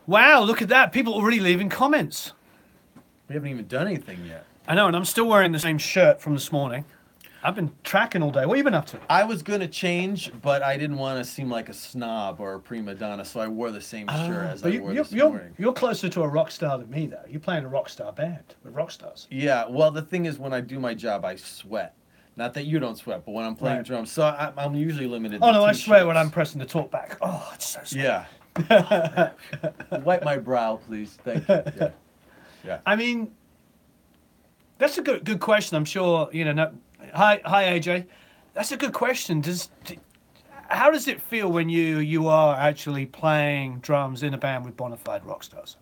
Wow, look at that. People already leaving comments. We haven't even done anything yet. I know, and I'm still wearing the same shirt from this morning. I've been tracking all day. What have you been up to? I was going to change, but I didn't want to seem like a snob or a prima donna, so I wore the same shirt as I wore this morning. You're closer to a rock star than me, though. You're playing a rock star band with rock stars. Yeah, well, the thing is, when I do my job, I sweat. Not that you don't sweat, but when I'm playing drums, so I'm usually limited to I sweat t-shirts. when I'm pressing the talk back. Oh, it's so sweaty. Yeah. Wipe my brow, please. Thank you. Yeah. Yeah. I mean, that's a good question. I'm sure, hi AJ. That's a good question. How does it feel when you are actually playing drums in a band with bona fide rock stars?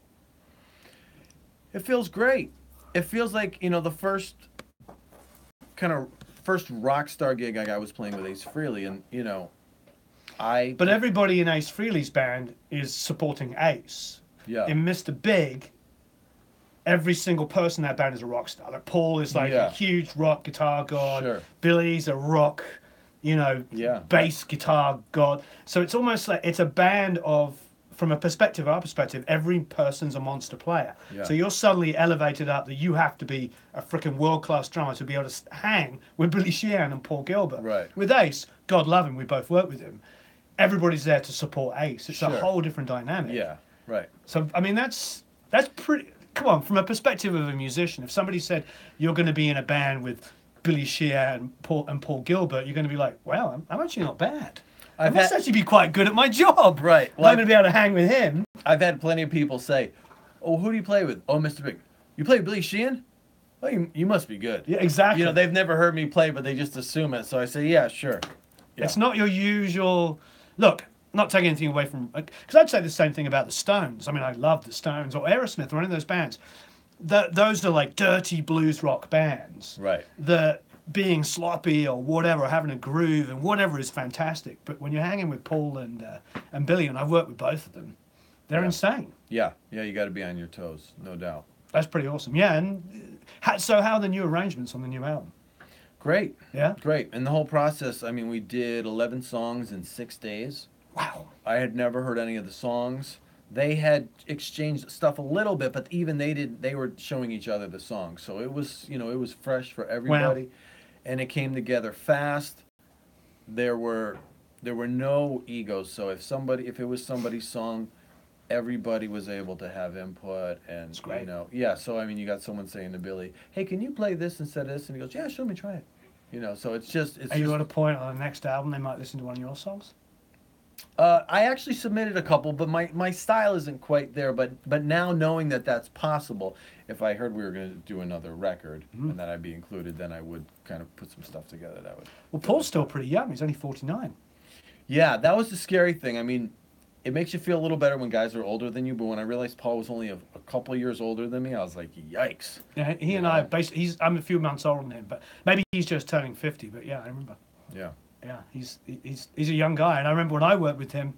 It feels great. It feels like, the first rock star gig I was playing with Ace Frehley, and But everybody in Ace Frehley's band is supporting Ace. Yeah. In Mr. Big, every single person in that band is a rock star. Like Paul is like a huge rock guitar god. Sure. Billy's a rock, bass guitar god. So it's almost like it's a band of, from our perspective, every person's a monster player. Yeah. So you're suddenly elevated up that you have to be a freaking world-class drummer to be able to hang with Billy Sheehan and Paul Gilbert. Right. With Ace, God love him, we both work with him. Everybody's there to support Ace. It's a whole different dynamic. Yeah, right. So, I mean, that's pretty... Come on, from a perspective of a musician, if somebody said you're going to be in a band with Billy Sheehan and Paul Gilbert, you're going to be like, wow, I'm actually not bad. I must actually be quite good at my job. Right. Well, I'm going to be able to hang with him. I've had plenty of people say, oh, who do you play with? Oh, Mr. Big. You play with Billy Sheehan? Well, you must be good. Yeah, exactly. They've never heard me play, but they just assume it. So I say, yeah, sure. Yeah. It's not your usual... Look, not taking anything away from... Because I'd say the same thing about the Stones. I mean, I love the Stones or Aerosmith or any of those bands. Those are like dirty blues rock bands. Right. That being sloppy or whatever, or having a groove and whatever is fantastic. But when you're hanging with Paul and Billy, and I've worked with both of them, they're insane. Yeah, you got to be on your toes, no doubt. That's pretty awesome. Yeah, and so how are the new arrangements on the new album? Great. Yeah? Great. And the whole process, I mean, we did 11 songs in 6 days. Wow. I had never heard any of the songs. They had exchanged stuff a little bit, but even they were showing each other the songs. So it was, it was fresh for everybody. Wow. And it came together fast. There were no egos. So if it was somebody's song, everybody was able to have input. And that's great. So I mean, you got someone saying to Billy, "Hey, can you play this instead of this?" And he goes, "Yeah, sure, let me try it." So it's just. Are you at a point on the next album they might listen to one of your songs? I actually submitted a couple, but my style isn't quite there. But now knowing that that's possible, if I heard we were going to do another record and that I'd be included, then I would kind of put some stuff together that would. Well, Paul's still pretty young. He's only 49. Yeah, that was the scary thing. I mean, it makes you feel a little better when guys are older than you, but when I realized Paul was only a couple of years older than me, I was like, yikes. Yeah, he and I basically, I'm a few months older than him, but maybe he's just turning 50. But yeah, I remember. Yeah. Yeah, he's a young guy, and I remember when I worked with him,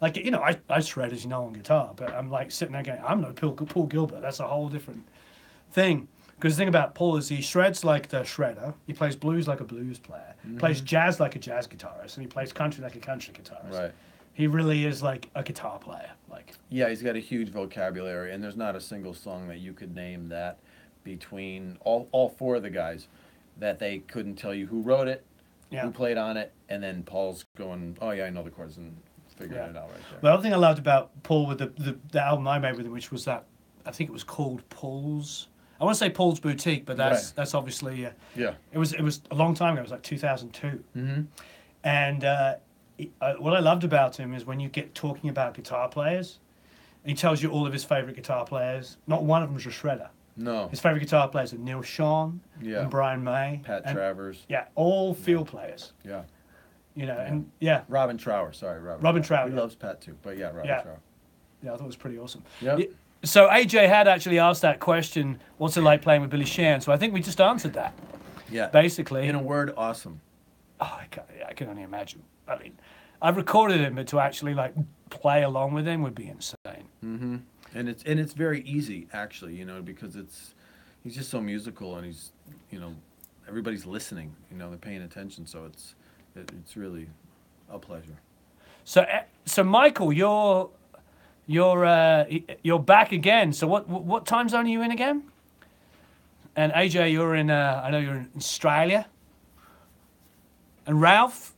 like I shred as you know on guitar, but I'm like sitting there going, I'm no Paul Gilbert. That's a whole different thing. Because the thing about Paul is he shreds like the shredder, he plays blues like a blues player, he plays jazz like a jazz guitarist, and he plays country like a country guitarist. Right. He really is like a guitar player. Yeah, he's got a huge vocabulary, and there's not a single song that you could name that between all 4 of the guys that they couldn't tell you who wrote it. Yeah. Who played on it, and then Paul's going, oh yeah, I know the chords, and figuring it out right there. The other thing I loved about Paul with the album I made with him, which was that, I think it was called Paul's, I want to say Paul's Boutique, but that's obviously, it was a long time ago, it was like 2002. Mm-hmm. And what I loved about him is when you get talking about guitar players, and he tells you all of his favorite guitar players, not one of them is a shredder. No. His favorite guitar players are Neil Schon and Brian May. Pat Travers. Yeah, all field players. Yeah. And Robin Trower, sorry, Robin Trower. He loves Pat too, but Robin Trower. Yeah, I thought it was pretty awesome. Yep. So AJ had actually asked that question, what's it like playing with Billy Sheehan? So I think we just answered that. Yeah. Basically. In a word, awesome. Oh, I can only imagine. I mean, I've recorded him, but to actually play along with him would be insane. Mm-hmm. And it's very easy actually, because he's just so musical, and he's, everybody's listening, they're paying attention, so it's really a pleasure. So Michael, you're back again. So what time zone are you in again? And AJ, you're in. I know you're in Australia. And Ralph's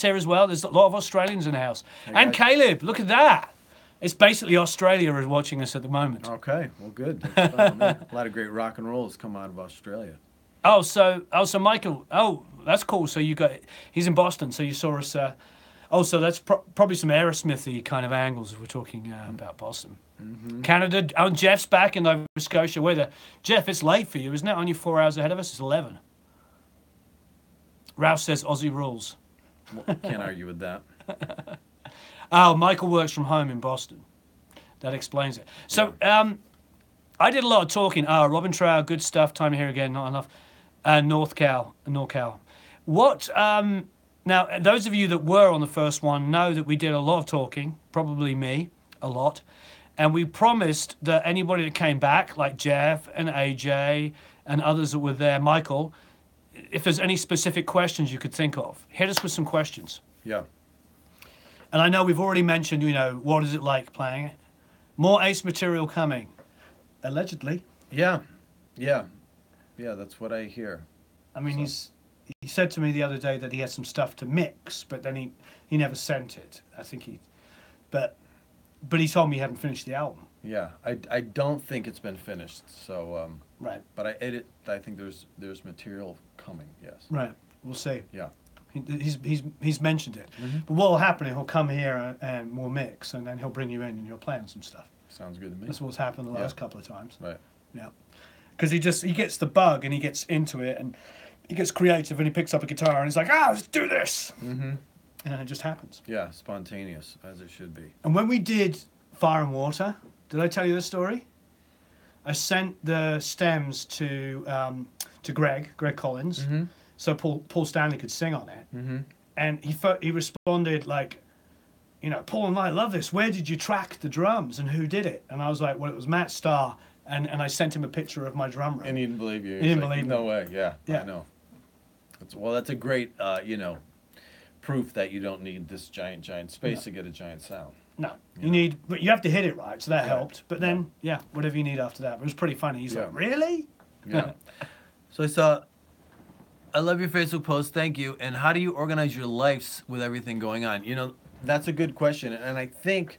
here as well. There's a lot of Australians in the house. Hey, And guys. Caleb, look at that. It's basically Australia is watching us at the moment. Okay, well, good. That's fun, man. A lot of great rock and rolls come out of Australia. So Michael. Oh, that's cool. So he's in Boston. So you saw us. So that's probably some Aerosmithy kind of angles if we're talking about Boston. Mm-hmm. Canada. Oh, and Jeff's back in Nova Scotia. Jeff, it's late for you, isn't it? Only 4 hours ahead of us. It's 11. Ralph says Aussie rules. Well, can't argue with that. Oh, Michael works from home in Boston. That explains it. So, I did a lot of talking. Robin Trower, good stuff. Time here again, not enough. NorCal. What? Now, those of you that were on the first one know that we did a lot of talking. Probably me, a lot. And we promised that anybody that came back, like Jeff and AJ and others that were there, Michael, if there's any specific questions you could think of, hit us with some questions. Yeah. And I know we've already mentioned, what is it like playing it? More Ace material coming, allegedly. Yeah. That's what I hear. I mean, he said to me the other day that he had some stuff to mix, but then he never sent it. I think but he told me he hadn't finished the album. Yeah, I don't think it's been finished. So Right. But I think there's material coming. Yes. Right. We'll see. Yeah. He's mentioned it. Mm-hmm. But what will happen? He'll come here and we'll mix, and then he'll bring you in and you'll play on some stuff. Sounds good to me. That's what's happened the last couple of times. Right. Yeah. Because he gets the bug and he gets into it and he gets creative and he picks up a guitar and he's like, let's do this. Mm-hmm. And it just happens. Yeah, spontaneous as it should be. And when we did Fire and Water, did I tell you this story? I sent the stems to Greg Collins, Mm-hmm. so Paul Stanley could sing on it. Mm-hmm. And he responded like, Paul and I love this. Where did you track the drums and who did it? And I was like, well, it was Matt Starr. And I sent him a picture of my drum room. And he didn't believe you. He didn't like, believe no me. way. Yeah. Yeah. I know. That's a great proof that you don't need this giant space to get a giant sound. No, You but you have to hit it right, so that Yeah. helped. But then, whatever you need after that. But it was pretty funny. He's like, really? Yeah. So I love your Facebook post. Thank you. And how do you organize your lives with everything going on? That's a good question. And I think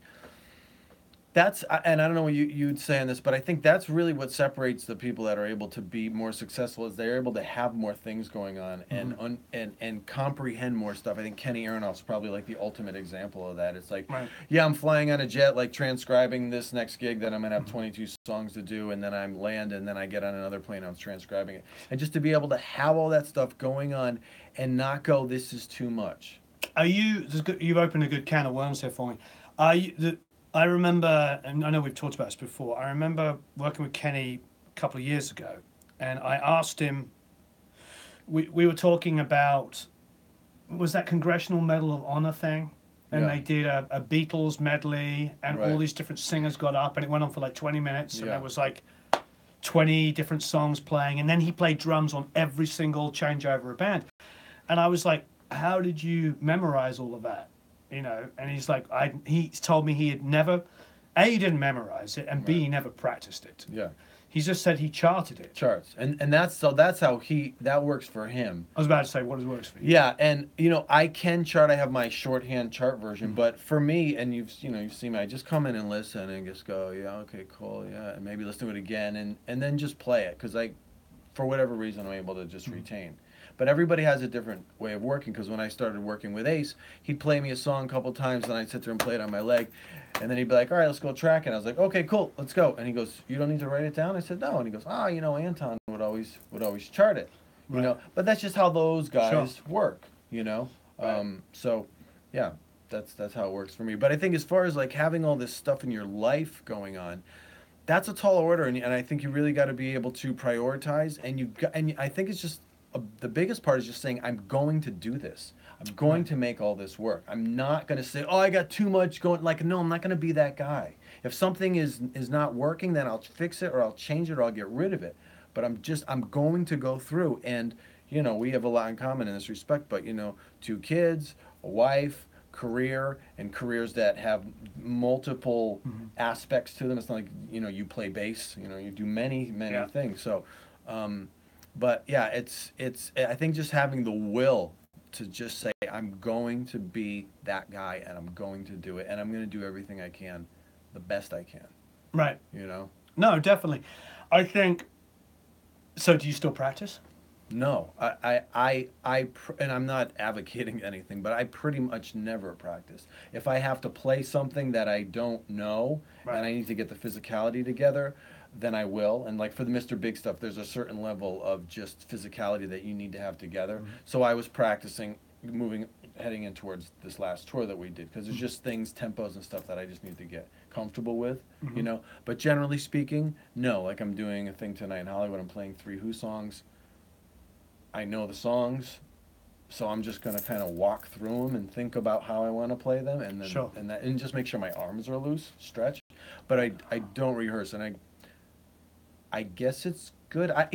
and I don't know what you'd say on this, but I think that's really what separates the people that are able to be more successful is they're able to have more things going on and comprehend more stuff. I think Kenny Aronoff's probably like the ultimate example of that. It's like, I'm flying on a jet, like transcribing this next gig that I'm going to have 22 songs to do, and then I'm land, and then I get on another plane, I'm transcribing it. And just to be able to have all that stuff going on and not go, this is too much. You've opened a good can of worms here for me. I remember, and I know we've talked about this before, I remember working with Kenny a couple of years ago, and I asked him, we were talking about, was that Congressional Medal of Honor thing? And they did a Beatles medley, and all these different singers got up, and it went on for like 20 minutes, and there was like 20 different songs playing, and then he played drums on every single changeover of band. And I was like, how did you memorize all of that? And he's like, he told me he had never, A, he didn't memorize it, and B, he never practiced it. Yeah. He just said he charted it. Charts. And that's how that works for him. I was about to say, what works for you? Yeah, and I can chart. I have my shorthand chart version, but for me, and you've seen me, I just come in and listen and just go, yeah, okay, cool, yeah, and maybe listen to it again and then just play it because for whatever reason, I'm able to just retain. But everybody has a different way of working because when I started working with Ace, he'd play me a song a couple times and I'd sit there and play it on my leg. And then he'd be like, all right, let's go track it. And I was like, okay, cool, let's go. And he goes, you don't need to write it down? I said, no. And he goes, Anton would always chart it. But that's just how those guys work, So, yeah, that's how it works for me. But I think as far as like having all this stuff in your life going on, that's a tall order. And I think you really got to be able to prioritize. And I think it's just, the biggest part is just saying, I'm going to do this. I'm going to make all this work. I'm not going to say, I got too much going. Like, no, I'm not going to be that guy. If something is not working, then I'll fix it or I'll change it or I'll get rid of it. But I'm going to go through. And, we have a lot in common in this respect. But, 2 kids, a wife, career and careers that have multiple Mm-hmm. aspects to them. It's not like, you play bass, you do many Yeah. things. So, but yeah, it's I think just having the will to just say I'm going to be that guy and I'm going to do it and I'm going to do everything I can, the best I can. Right. You know? No, definitely. I think. So, do you still practice? No, and I'm not advocating anything, but I pretty much never practice. If I have to play something that I don't know Right. and I need to get the physicality together, then I will. And like for the Mr. Big stuff, there's a certain level of just physicality that you need to have together. Mm-hmm. So I was practicing heading in towards this last tour that we did because there's Mm-hmm. just things, tempos and stuff that I just need to get comfortable with, Mhm. But generally speaking, no. Like I'm doing a thing tonight in Hollywood. I'm playing 3 Who songs. I know the songs, so I'm just gonna kind of walk through them and think about how I want to play them, and then Sure. and just make sure my arms are loose, stretch. But I don't rehearse, and I guess it's good. I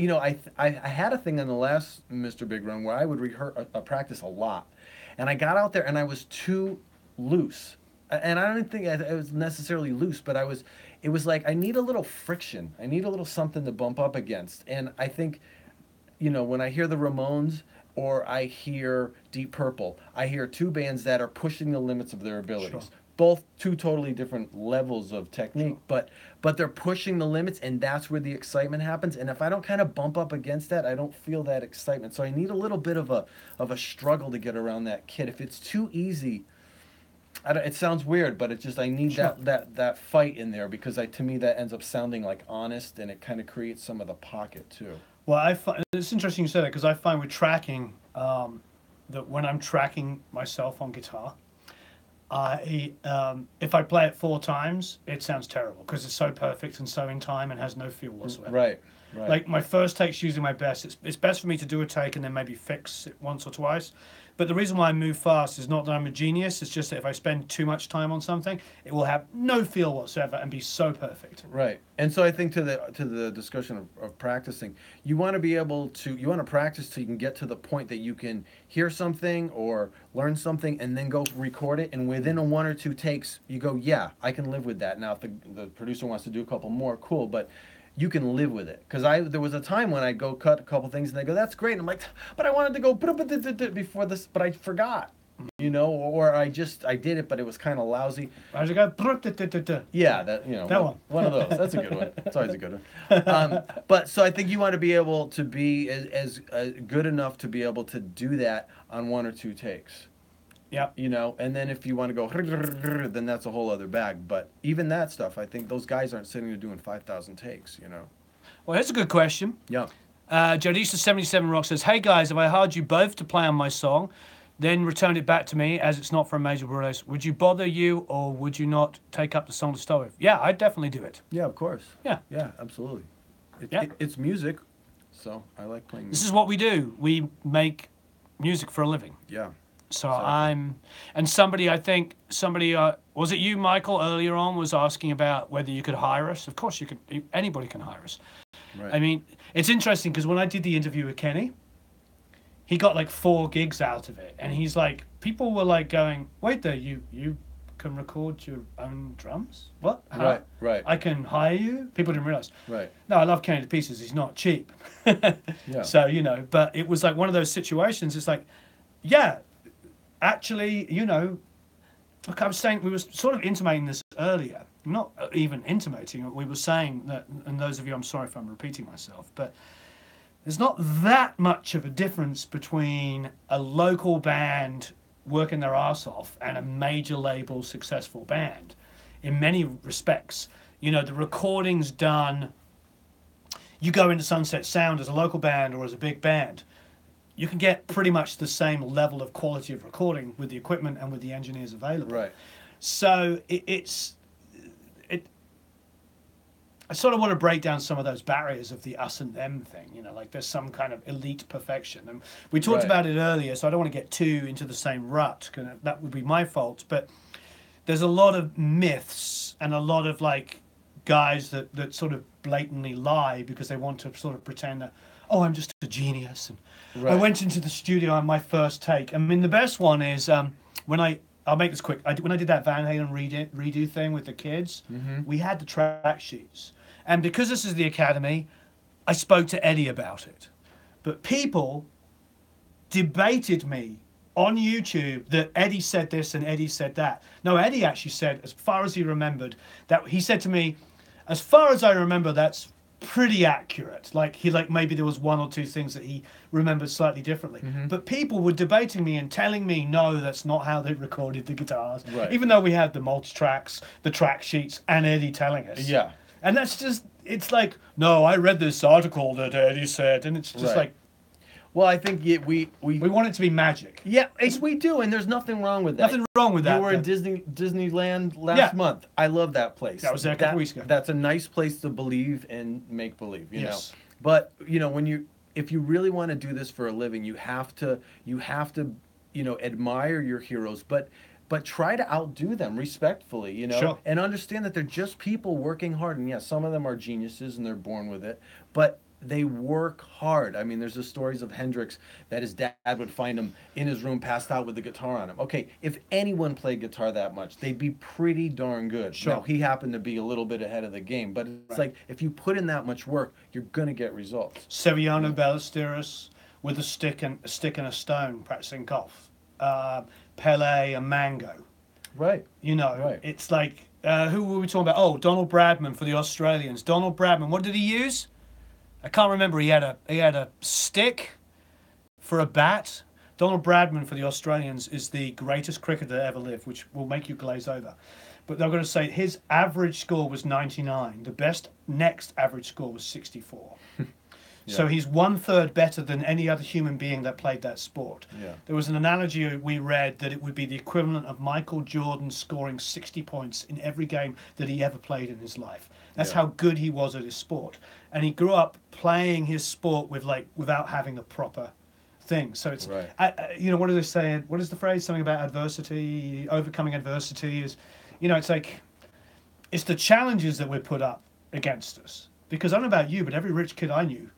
had a thing on the last Mr. Big Run where I would rehearse practice a lot, and I got out there and I was too loose, and I don't think I was necessarily loose, but it was like I need a little friction, I need a little something to bump up against, and I think when I hear the Ramones or I hear Deep Purple, I hear 2 bands that are pushing the limits of their abilities. Sure. Both 2 totally different levels of technique, Sure. but they're pushing the limits, and that's where the excitement happens. And if I don't kind of bump up against that, I don't feel that excitement. So I need a little bit of a struggle to get around that kid. If it's too easy, it sounds weird, but it's just I need Sure. that fight in there because to me that ends up sounding like honest, and it kind of creates some of the pocket too. Well, it's interesting you said that because I find with tracking that when I'm tracking myself on guitar, if I play it 4 times, it sounds terrible because it's so perfect and so in time and has no feel whatsoever. Right. Like my first take's usually my best. It's best for me to do a take and then maybe fix it once or twice. But the reason why I move fast is not that I'm a genius. It's just that if I spend too much time on something, it will have no feel whatsoever and be so perfect. Right. And so I think to the discussion of practicing, you want to practice till you can get to the point that you can hear something or learn something and then go record it. And within a 1 or 2 takes, you go, yeah, I can live with that. Now, if the producer wants to do a couple more, cool. But you can live with it. Because there was a time when I'd go cut a couple things and they go, that's great. And I'm like, but I wanted to go before this, but I forgot. Or I did it, but it was kind of lousy. How's it go? Yeah, that one. One of those. That's a good one. It's always a good one. But so I think you want to be able to be as good enough to be able to do that on 1 or 2 takes. Yep. And then if you want to go, then that's a whole other bag. But even that stuff, I think those guys aren't sitting there doing 5,000 takes. Well, here's a good question. Yeah. Jodisa77 Rock says, "Hey guys, if I hired you both to play on my song, then returned it back to me as it's not for a major release, would you bother you or would you not take up the song to start with?" Yeah, I'd definitely do it. Yeah, of course. Yeah. Yeah, absolutely. Yeah. It's music, so I like playing music. This is what we do. We make music for a living. Yeah. So Exactly. I think somebody, was it you, Michael, earlier on was asking about whether you could hire us? Of course you could, anybody can hire us. Right. I mean, it's interesting because when I did the interview with Kenny, he got like 4 gigs out of it. And he's like, people were like going, wait there, you can record your own drums? What? How? Right. I can hire you? People didn't realize. Right. No, I love Kenny to pieces. He's not cheap. Yeah. So, but it was like one of those situations. It's like, yeah, actually, like I was saying, we were sort of intimating this earlier. Not even intimating it. We were saying that, and those of you, I'm sorry if I'm repeating myself, but there's not that much of a difference between a local band working their ass off and a major label successful band in many respects. The recording's done. You go into Sunset Sound as a local band or as a big band, you can get pretty much the same level of quality of recording with the equipment and with the engineers available. Right. So I sort of want to break down some of those barriers of the us and them thing, like there's some kind of elite perfection. And we talked Right. about it earlier, so I don't want to get too into the same rut, because that would be my fault. But there's a lot of myths and a lot of like guys that sort of blatantly lie because they want to sort of pretend that, oh, I'm just a genius. And Right. I went into the studio on my first take. I mean, the best one is when I I'll make this quick. When I did that Van Halen redo thing with the kids, we had the track sheets. And because this is the Academy, I spoke to Eddie about it. But people debated me on YouTube that Eddie said this and Eddie said that. No, Eddie actually said, as far as he remembered, that he said to me, as far as I remember, that's pretty accurate. Maybe there was one or two things that he remembered slightly differently. But people were debating me and telling me, no, that's not how they recorded the guitars. Right. Even though we had the multi-tracks, the track sheets, and Eddie telling us. Yeah. And that's just, it's like, no, I read this article that Eddie said, and it's just like, well, I think we want it to be magic. Yeah, we do, and there's nothing wrong with that. Nothing wrong with that. You were in Disneyland last month. I love that place. That was there a couple weeks ago. That's a nice place to believe and make believe, you Yes. know. But, you know, if you really want to do this for a living, you have to, you know, admire your heroes, but try to outdo them respectfully, you know, Sure. and understand that they're just people working hard. And yes, some of them are geniuses and they're born with it, but they work hard. I mean, there's the stories of Hendrix that his dad would find him in his room passed out with the guitar on him. Okay, if anyone played guitar that much, they'd be pretty darn good. Sure. Now, he happened to be a little bit ahead of the game, but it's like, if you put in that much work, you're going to get results. Severiano Ballesteros with a stick and a stone practicing golf. Pele and Mango. Right. You know, Right. it's like, who were we talking about? Oh, Donald Bradman for the Australians. Donald Bradman, what did he use? I can't remember. He had a stick for a bat. Donald Bradman for the Australians is the greatest cricketer that ever lived, which will make you glaze over. But they're going to say his average score was 99. The best next average score was 64. So he's 1/3 better than any other human being that played that sport. Yeah. There was an analogy we read that it would be the equivalent of Michael Jordan scoring 60 points in every game that he ever played in his life. That's how good he was at his sport. And he grew up playing his sport without having the proper thing. So it's, you know, what do they say? What is the phrase? Something about adversity, overcoming adversity is, you know, it's like, it's the challenges that we're put up against us. Because I don't know about you, but every rich kid I knew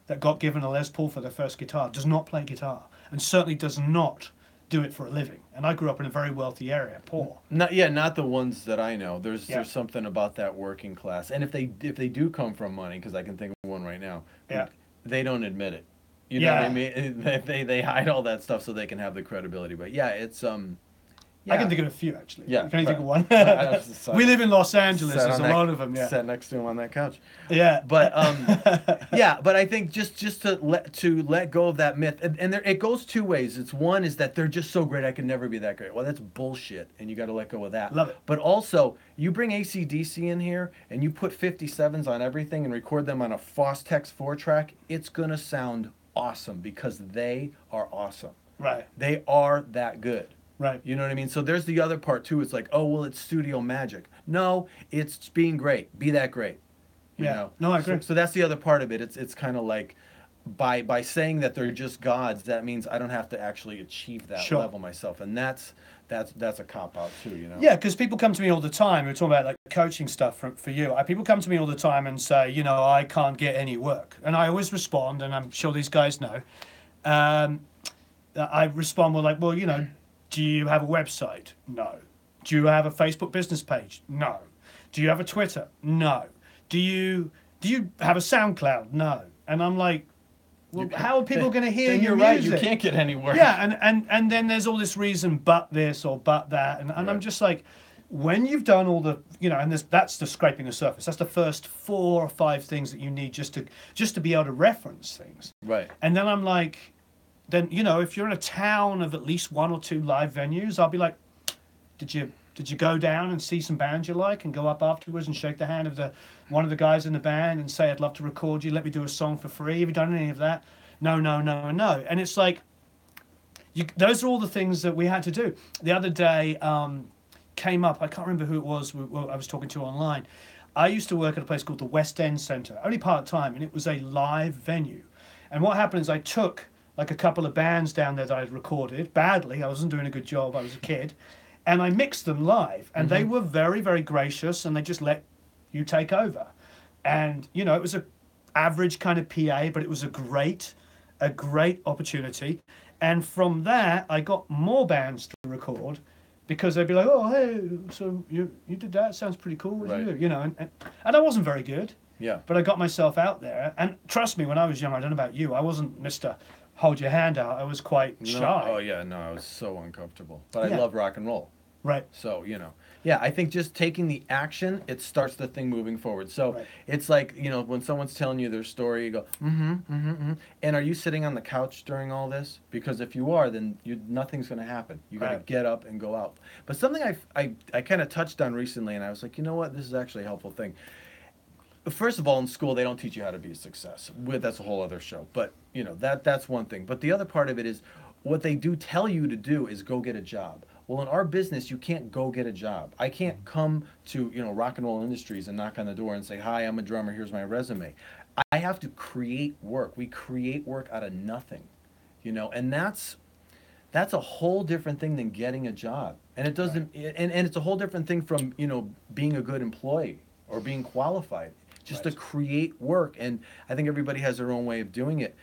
that got given a Les Paul for their first guitar does not play guitar, and certainly does not do it for a living. And I grew up in a very wealthy area, poor. Not the ones that I know. There's something about that working class, and if they do come from money, because I can think of one right now, they don't admit it. You know what I mean? They hide all that stuff so they can have the credibility. But it's I can think of a few actually. Yeah, Can you think of one? I We live in Los Angeles. There's a lot of them. Yeah. Sat next to him on that couch. Yeah. But but I think just to let go of that myth, and it goes two ways. It's one is that they're just so great I can never be that great. Well, that's bullshit, and you got to let go of that. Love it. But also, you bring AC/DC in here and you put 57s on everything and record them on a Fostex 4-track, it's gonna sound awesome because they are awesome. Right. They are that good. Right. You know what I mean? So there's the other part too. It's like, oh, well, it's studio magic. No, it's being great. Be that great. You know? No, I agree. So that's the other part of it. It's kind of like by saying that they're just gods, that means I don't have to actually achieve that level myself. And that's a cop-out too, you know? Yeah, because people come to me all the time. We're talking about like coaching stuff for you. People come to me all the time and say, you know, I can't get any work. And I always respond, and I'm sure these guys know. I respond with like, well, you know, do you have a website? No. Do you have a Facebook business page? No. Do you have a Twitter? No. Do you have a SoundCloud? No. And I'm like, well, how are people going to hear your music? music? You can't get anywhere. Yeah, and then there's all this reason, but this or but that, and I'm just like, when you've done all the, you know, and that's the scraping the surface. That's the first 4 or 5 things that you need just to be able to reference things. Right. And then I'm like, then, you know, if you're in a town of at least 1 or 2 live venues, I'll be like, did you go down and see some bands you like and go up afterwards and shake the hand of one of the guys in the band and say, I'd love to record you, let me do a song for free? Have you done any of that? No. And it's like, those are all the things that we had to do. The other day came up, I can't remember who it was I was talking to online. I used to work at a place called the West End Centre, only part-time, and it was a live venue. And what happened is I took like a couple of bands down there that I'd recorded badly. I wasn't doing a good job. I was a kid. And I mixed them live. And they were very, very gracious, and they just let you take over. And, you know, it was an average kind of PA, but it was a great opportunity. And from there, I got more bands to record. because they'd be like, oh, hey, so you did that? Sounds pretty cool. What did you Right. do? You know, and I wasn't very good, Yeah. but I got myself out there. And trust me, when I was young, I don't know about you, I wasn't Mr. Hold your hand out. I was quite No. shy. Oh yeah. No, I was so uncomfortable. But I Yeah. love rock and roll. Right. So, yeah, I think just taking the action, it starts the thing moving forward. So Right. it's like, when someone's telling you their story, you go, mm-hmm, mm-hmm, mm-hmm. And are you sitting on the couch during all this? Because if you are, then nothing's going to happen. You got to Right. get up and go out. But something I kind of touched on recently, and I was like, you know what? This is actually a helpful thing. First of all, in school, they don't teach you how to be a success. That's a whole other show. But, that's one thing. But the other part of it is what they do tell you to do is go get a job. Well, in our business, you can't go get a job. I can't come to, Rock and Roll Industries and knock on the door and say, hi, I'm a drummer, here's my resume. I have to create work. We create work out of nothing, and that's a whole different thing than getting a job. And it doesn't, and it's a whole different thing from, being a good employee or being qualified, just to create work. And I think everybody has their own way of doing it.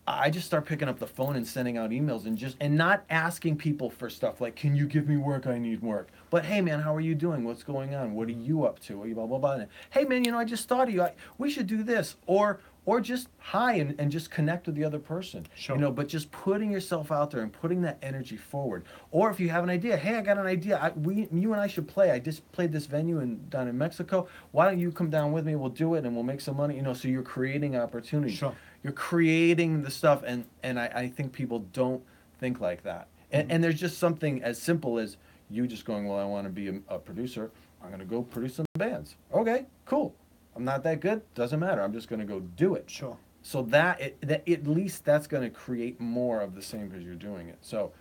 I just start picking up the phone and sending out emails and not asking people for stuff like, can you give me work? I need work. But hey man, how are you doing? What's going on? What are you up to? Blah, blah, blah. Hey man, I just thought of you. We should do this. Or just hi and just connect with the other person. Sure. But just putting yourself out there and putting that energy forward. Or if you have an idea, hey, I got an idea. You and I should play. I just played this venue down in Mexico. Why don't you come down with me? We'll do it and we'll make some money. So you're creating opportunities. Sure. You're creating the stuff, and I think people don't think like that. And there's just something as simple as you just going, well, I want to be a producer. I'm going to go produce some bands. Okay, cool. I'm not that good. Doesn't matter. I'm just going to go do it. Sure. So that at least that's going to create more of the same because you're doing it. So.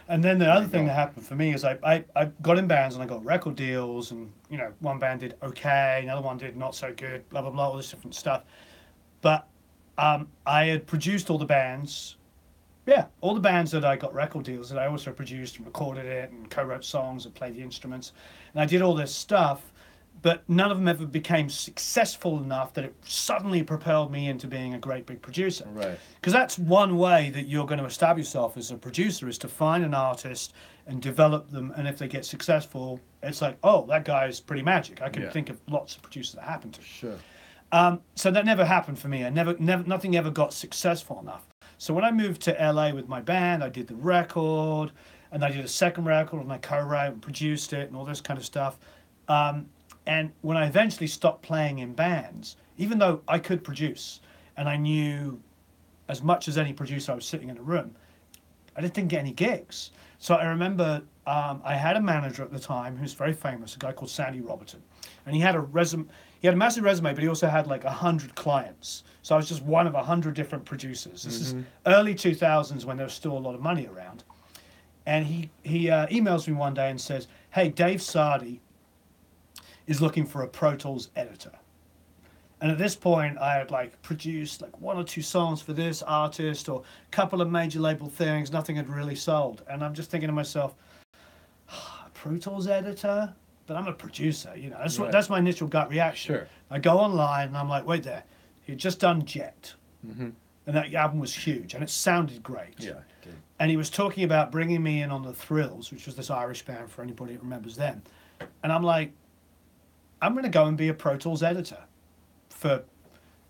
And then the other thing that happened for me is I got in bands and I got record deals, and one band did okay, another one did not so good, blah blah blah, all this different stuff. But I had produced all the bands. Yeah, all the bands that I got record deals that I also produced and recorded it and co-wrote songs and played the instruments. And I did all this stuff, but none of them ever became successful enough that it suddenly propelled me into being a great big producer. Right. Because that's one way that you're going to establish yourself as a producer, is to find an artist and develop them. And if they get successful, it's like, oh, that guy's pretty magic. I can think of lots of producers that happened to. Sure. So that never happened for me. Nothing ever got successful enough. So when I moved to LA with my band, I did the record, and I did a second record, and I co-wrote and produced it and all this kind of stuff. And when I eventually stopped playing in bands, even though I could produce, and I knew as much as any producer, I was sitting in a room, I just didn't get any gigs. So I remember I had a manager at the time who's very famous, a guy called Sandy Robertson, and he had a massive resume, but he also had like 100 clients. So I was just one of 100 different producers. This is early 2000s when there was still a lot of money around. And he emails me one day and says, hey, Dave Sardi is looking for a Pro Tools editor. And at this point, I had like produced like 1 or 2 songs for this artist or a couple of major label things. Nothing had really sold. And I'm just thinking to myself, Pro Tools editor? But I'm a producer, That's my initial gut reaction. Sure. I go online and I'm like, wait there. He'd just done Jet. Mm-hmm. And that album was huge and it sounded great. Yeah. And he was talking about bringing me in on the Thrills, which was this Irish band for anybody that remembers them. And I'm like, I'm going to go and be a Pro Tools editor for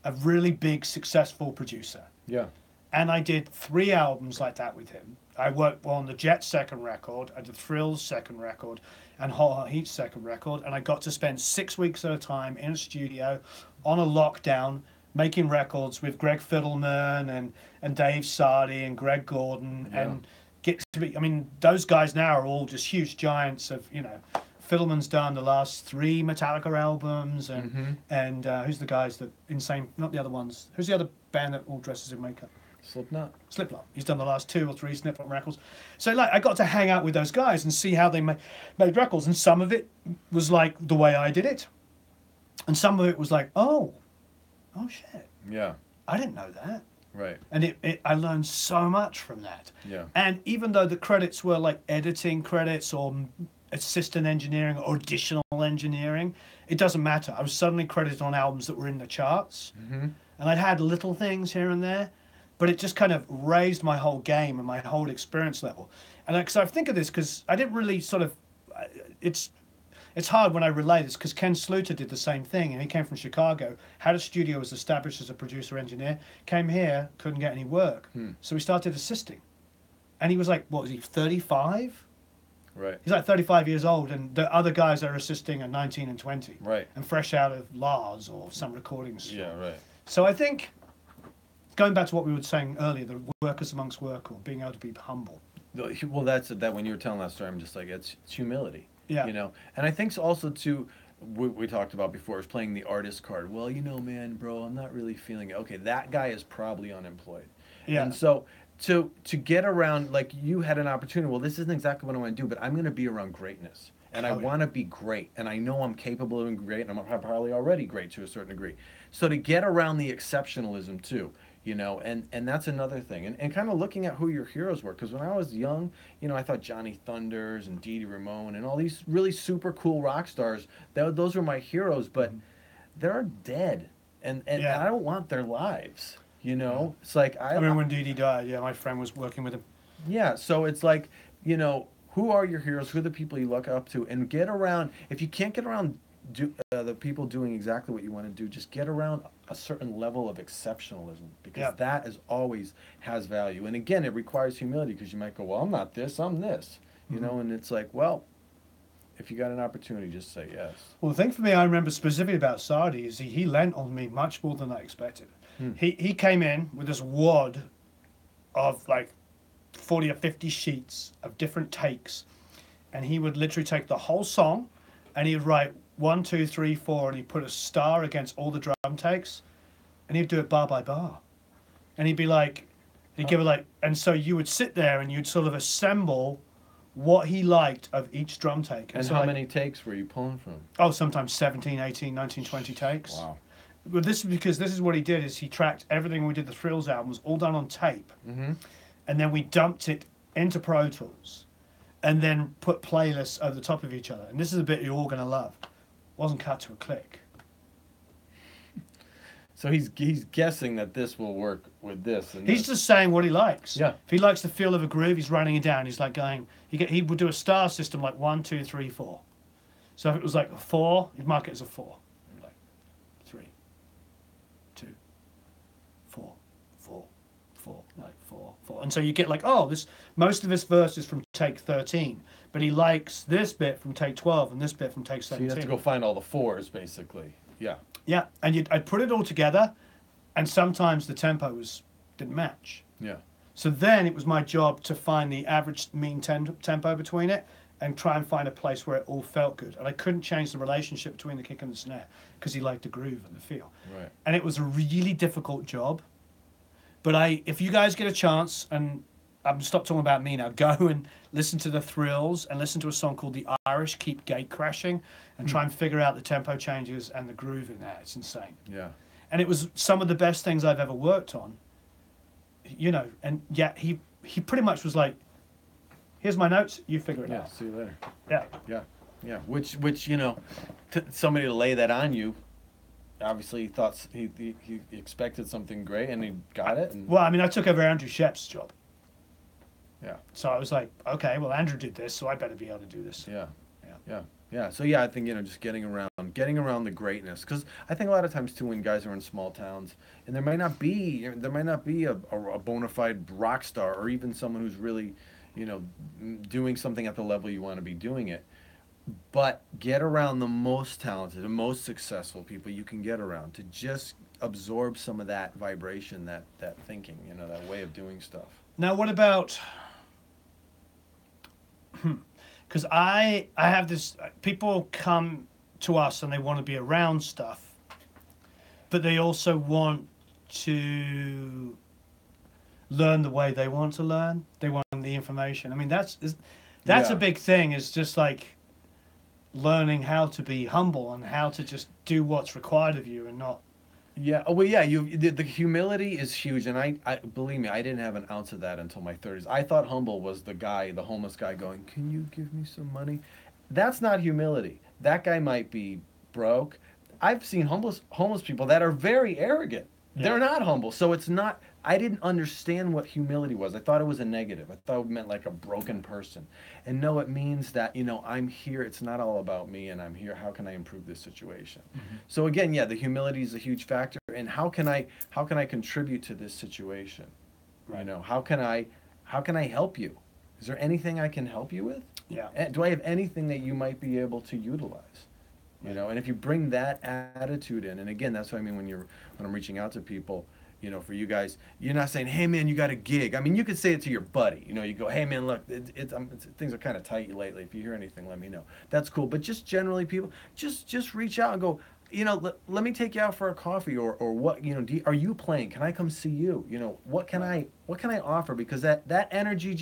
a really big, successful producer. Yeah. And I did 3 albums like that with him. I worked on the Jet second record, I did Thrills second record, and Hot Hot Heat second record. And I got to spend 6 weeks at a time in a studio on a lockdown making records with Greg Fiddleman and Dave Sardi and Greg Gordon. And get to be, those guys now are all just huge giants of, Fiddleman's done the last 3 Metallica albums, and who's the guys that Insane? Not the other ones. Who's the other band that all dresses in makeup? Slipknot. He's done the last 2 or 3 Slipknot records. So I got to hang out with those guys and see how they made records, and some of it was like the way I did it, and some of it was like, oh shit. Yeah. I didn't know that. Right. And I learned so much from that. Yeah. And even though the credits were like editing credits or assistant engineering or additional engineering, it doesn't matter. I was suddenly credited on albums that were in the charts, and I'd had little things here and there, but it just kind of raised my whole game and my whole experience level. And because I think of this, because I didn't really sort of it's hard when I relay this because Ken Sluter did the same thing, and he came from Chicago, had a studio, was established as a producer engineer, came here, couldn't get any work, so he started assisting, and he was like, what was he, 35? Right. He's like 35 years old, and the other guys that are assisting are 19 and 20, Right. and fresh out of Lars or some recordings. Yeah, right. So I think, going back to what we were saying earlier, the workers amongst work, or being able to be humble. Well, that's that. When you were telling that story, I'm just like, it's humility. Yeah. You know, and I think also too, we talked about before is playing the artist card. Well, you know, man, bro, I'm not really feeling it. Okay, that guy is probably unemployed. Yeah. And so to get around, like you had an opportunity. Well, this isn't exactly what I want to do, but I'm going to be around greatness, and I want to be great, and I know I'm capable of being great, and I'm probably already great to a certain degree. So to get around the exceptionalism too. You know, and that's another thing. And kind of looking at who your heroes were. Because when I was young, you know, I thought Johnny Thunders and Dee Dee Ramone and all these really super cool rock stars, those were my heroes. But they're dead. And I don't want their lives. You know? It's like... I remember when Dee Dee died, yeah, my friend was working with him. Yeah, so it's like, you know, who are your heroes? Who are the people you look up to? And get around... If you can't get around the people doing exactly what you want to do, just get around a certain level of exceptionalism, because that is always has value. And again, it requires humility, because you might go, well, I'm not this, I'm this, you know, and it's like, well, if you got an opportunity, just say yes. Well, the thing for me, I remember specifically about Sardi is he lent on me much more than I expected. He came in with this wad of like 40 or 50 sheets of different takes, and he would literally take the whole song and he would write 1, 2, 3, 4, and he'd put a star against all the drum takes, and he'd do it bar by bar, and he'd be like, he'd give it like, and so you would sit there and you'd sort of assemble what he liked of each drum take. And so how like, many takes were you pulling from? Oh, sometimes 17, 18, 19, 20 takes. Wow. But this is because this is what he did, is he tracked everything we did. The Thrills album was all done on tape, and then we dumped it into Pro Tools, and then put playlists over the top of each other. And this is a bit you're all going to love. Wasn't cut to a click. So he's guessing that this will work with this. And He's just saying what he likes. Yeah. If he likes the feel of a groove, he's running it down. He's like going, he would do a star system like 1, 2, 3, 4. So if it was like a 4, he'd mark it as a 4. Like 3, 2, 4, 4, 4, like 4, 4. And so you get like, oh, most of this verse is from take 13. But he likes this bit from take 12 and this bit from take 17. So you have to go find all the 4s, basically. Yeah. Yeah, and I'd put it all together, and sometimes the tempo didn't match. Yeah. So then it was my job to find the average mean tempo between it and try and find a place where it all felt good. And I couldn't change the relationship between the kick and the snare because he liked the groove and the feel. Right. And it was a really difficult job. But if you guys get a chance, and I'm stop talking about me now, go and listen to the Thrills and listen to a song called The Irish Keep Gate Crashing and try and figure out the tempo changes and the groove in that. It's insane. Yeah. And it was some of the best things I've ever worked on, you know, and yet he pretty much was like, here's my notes, you figure it out. See you later. Yeah. Yeah. Yeah. Which you know, somebody to lay that on you, obviously he expected something great and he got it. And Well, I mean, I took over Andrew Shep's job. Yeah. So I was like, okay, well, Andrew did this, so I better be able to do this. Yeah. Yeah. Yeah. Yeah. So yeah, I think, you know, just getting around the greatness, because I think a lot of times too, when guys are in small towns and there might not be a bona fide rock star or even someone who's really, you know, doing something at the level you want to be doing it, but get around the most talented and most successful people you can get around to just absorb some of that vibration, that thinking, you know, that way of doing stuff. Now, what about? Because I have this. People come to us and they want to be around stuff, but they also want to learn the way they want to learn. They want the information. I mean, that's a big thing. Is just like learning how to be humble and how to just do what's required of you and not. Yeah. Well, yeah. The humility is huge, and I believe me, I didn't have an ounce of that until my 30s. I thought humble was the homeless guy going, "Can you give me some money?" That's not humility. That guy might be broke. I've seen homeless people that are very arrogant. Yeah. They're not humble. So it's not I didn't understand what humility was. I thought it was a negative. I thought it meant like a broken person. And no, it means that, I'm here. It's not all about me, and I'm here. How can I improve this situation? So again, yeah, the humility is a huge factor. And how can I contribute to this situation? Right. How can I help you? Is there anything I can help you with? Yeah. Do I have anything that you might be able to utilize? And if you bring that attitude in, and again, that's what I mean when I'm reaching out to people, for you guys, you're not saying, "Hey man, you got a gig." I mean, you could say it to your buddy. You go, "Hey man, look, things are kind of tight lately. If you hear anything, let me know." That's cool. But just generally, people, just reach out and go, let me take you out for a coffee, or what, are you playing? Can I come see you? What can I offer? Because that energy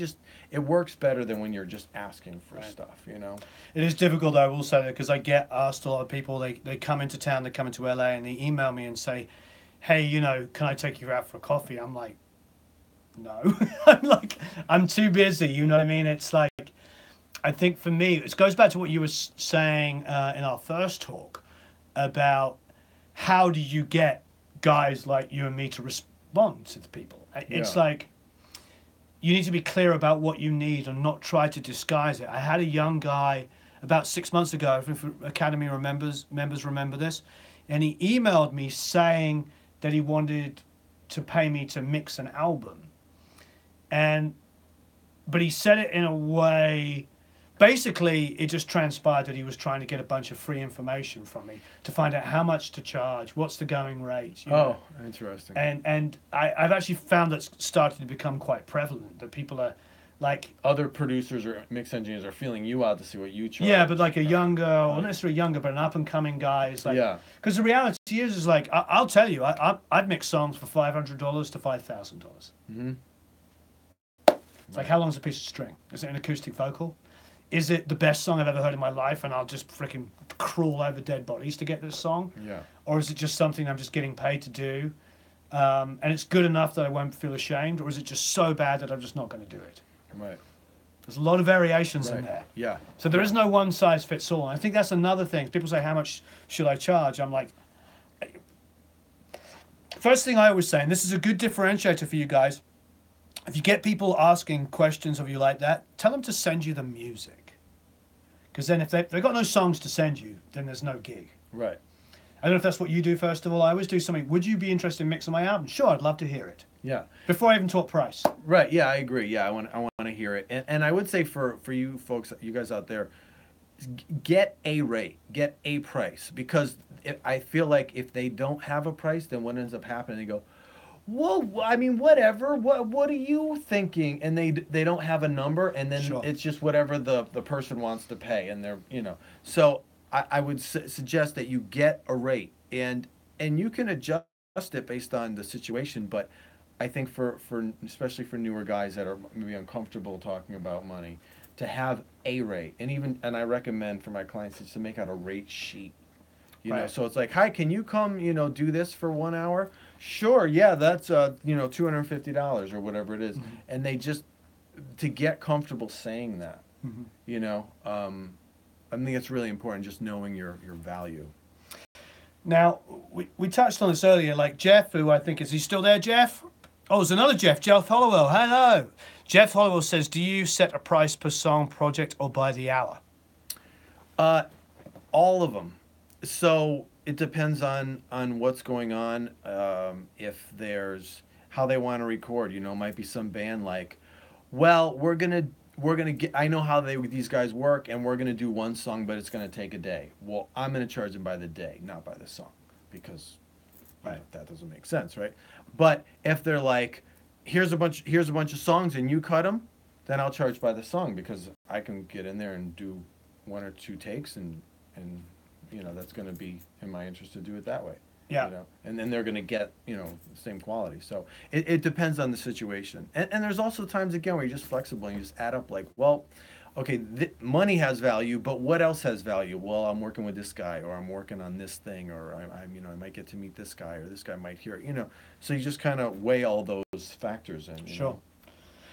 it works better than when you're just asking for stuff. It is difficult, I will say that, because I get asked a lot of people, they come into town, they come into LA, and they email me and say, "Hey, can I take you out for a coffee?" I'm like, no. I'm too busy, you know what I mean? It's like, I think for me, it goes back to what you were saying in our first talk about how do you get guys like you and me to respond to the people. It's like, you need to be clear about what you need and not try to disguise it. I had a young guy about 6 months ago, I think Academy members remember this, and he emailed me saying that he wanted to pay me to mix an album. But he said it in a way, basically it just transpired that he was trying to get a bunch of free information from me to find out how much to charge, what's the going rate. Interesting. And I've actually found that's started to become quite prevalent, that people are like, other producers or mix engineers are feeling you out to see what you charge. yeah, but like a younger, or not necessarily younger, but an up and coming guy is like, Yeah. Because the reality is like, I'll tell you, I'd mix songs for $500 to $5,000. Mm-hmm. It's like, how long's a piece of string? Is it an acoustic vocal? Is it the best song I've ever heard in my life, and I'll just freaking crawl over dead bodies to get this song? Yeah. Or is it just something I'm just getting paid to do, and it's good enough that I won't feel ashamed? Or is it just so bad that I'm just not going to do it? Right. There's a lot of variations in there. Yeah. So there is no one size fits all. And I think that's another thing. People say, how much should I charge? I'm like, first thing I always say, and this is a good differentiator for you guys, if you get people asking questions of you like that, tell them to send you the music. Because then if they've got no songs to send you, then there's no gig. Right. I don't know if that's what you do, first of all. I always do something, would you be interested in mixing my album? Sure, I'd love to hear it. Yeah. Before I even talk price. Right. Yeah, I agree. Yeah, I want to hear it. And I would say for you folks, you guys out there, get a rate, get a price, because I feel like if they don't have a price, then what ends up happening, they go, "Whoa, I mean, whatever. What are you thinking?" And they don't have a number, and then it's just whatever the person wants to pay, and they're So I would suggest that you get a rate, and you can adjust it based on the situation, but I think for especially for newer guys that are maybe uncomfortable talking about money, to have a rate, and I recommend for my clients to make out a rate sheet. So it's like, "Hi, can you come, do this for 1 hour?" Sure, yeah, that's $250 or whatever it is. Mm-hmm. And they just, to get comfortable saying that, I think it's really important, just knowing your value. Now, we touched on this earlier, like Jeff, who I think, is he still there, Jeff? Oh, there's another Jeff Hollowell. Hello. Jeff Hollowell says, do you set a price per song, project, or by the hour? All of them. So it depends on what's going on. If there's how they want to record, might be some band like, well, we're gonna get. I know how these guys work, and we're gonna do one song, but it's gonna take a day. Well, I'm gonna charge them by the day, not by the song, because that doesn't make sense, right? But if they're like, here's a bunch of songs, and you cut them, then I'll charge by the song, because I can get in there and do 1 or 2 takes, and that's going to be in my interest to do it that way. Yeah. And then they're going to get, the same quality. So it depends on the situation. And there's also times, again, where you're just flexible and you just add up like, well, okay, money has value, but what else has value? Well, I'm working with this guy, or I'm working on this thing, or I might get to meet this guy, or this guy might hear it, So you just kind of weigh all those factors in. Sure.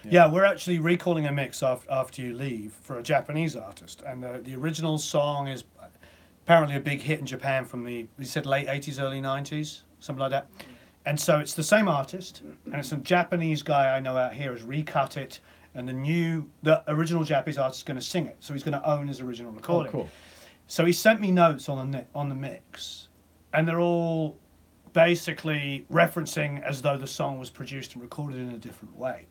Yeah, we're actually recording a mix after you leave for a Japanese artist. And the original song is apparently a big hit in Japan from we said late 80s, early 90s, something like that. And so it's the same artist, and it's a Japanese guy I know out here has recut it, and the original Japanese artist is going to sing it, so he's going to own his original recording. Oh, cool. So he sent me notes on the mix, and they're all basically referencing as though the song was produced and recorded in a different way.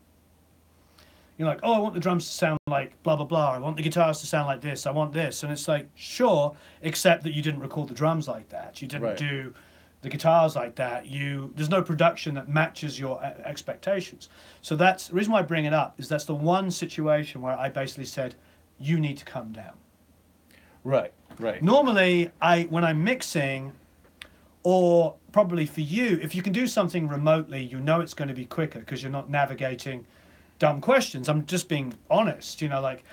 You're like, oh, I want the drums to sound like blah, blah, blah. I want the guitars to sound like this. I want this. And it's like, sure, except that you didn't record the drums like that. You didn't do the guitars like that. There's no production that matches your expectations. So that's the reason why I bring it up, is that's the one situation where I basically said, you need to come down. Right. Normally, when I'm mixing, or probably for you, if you can do something remotely, you know it's going to be quicker because you're not navigating dumb questions. I'm just being honest, like,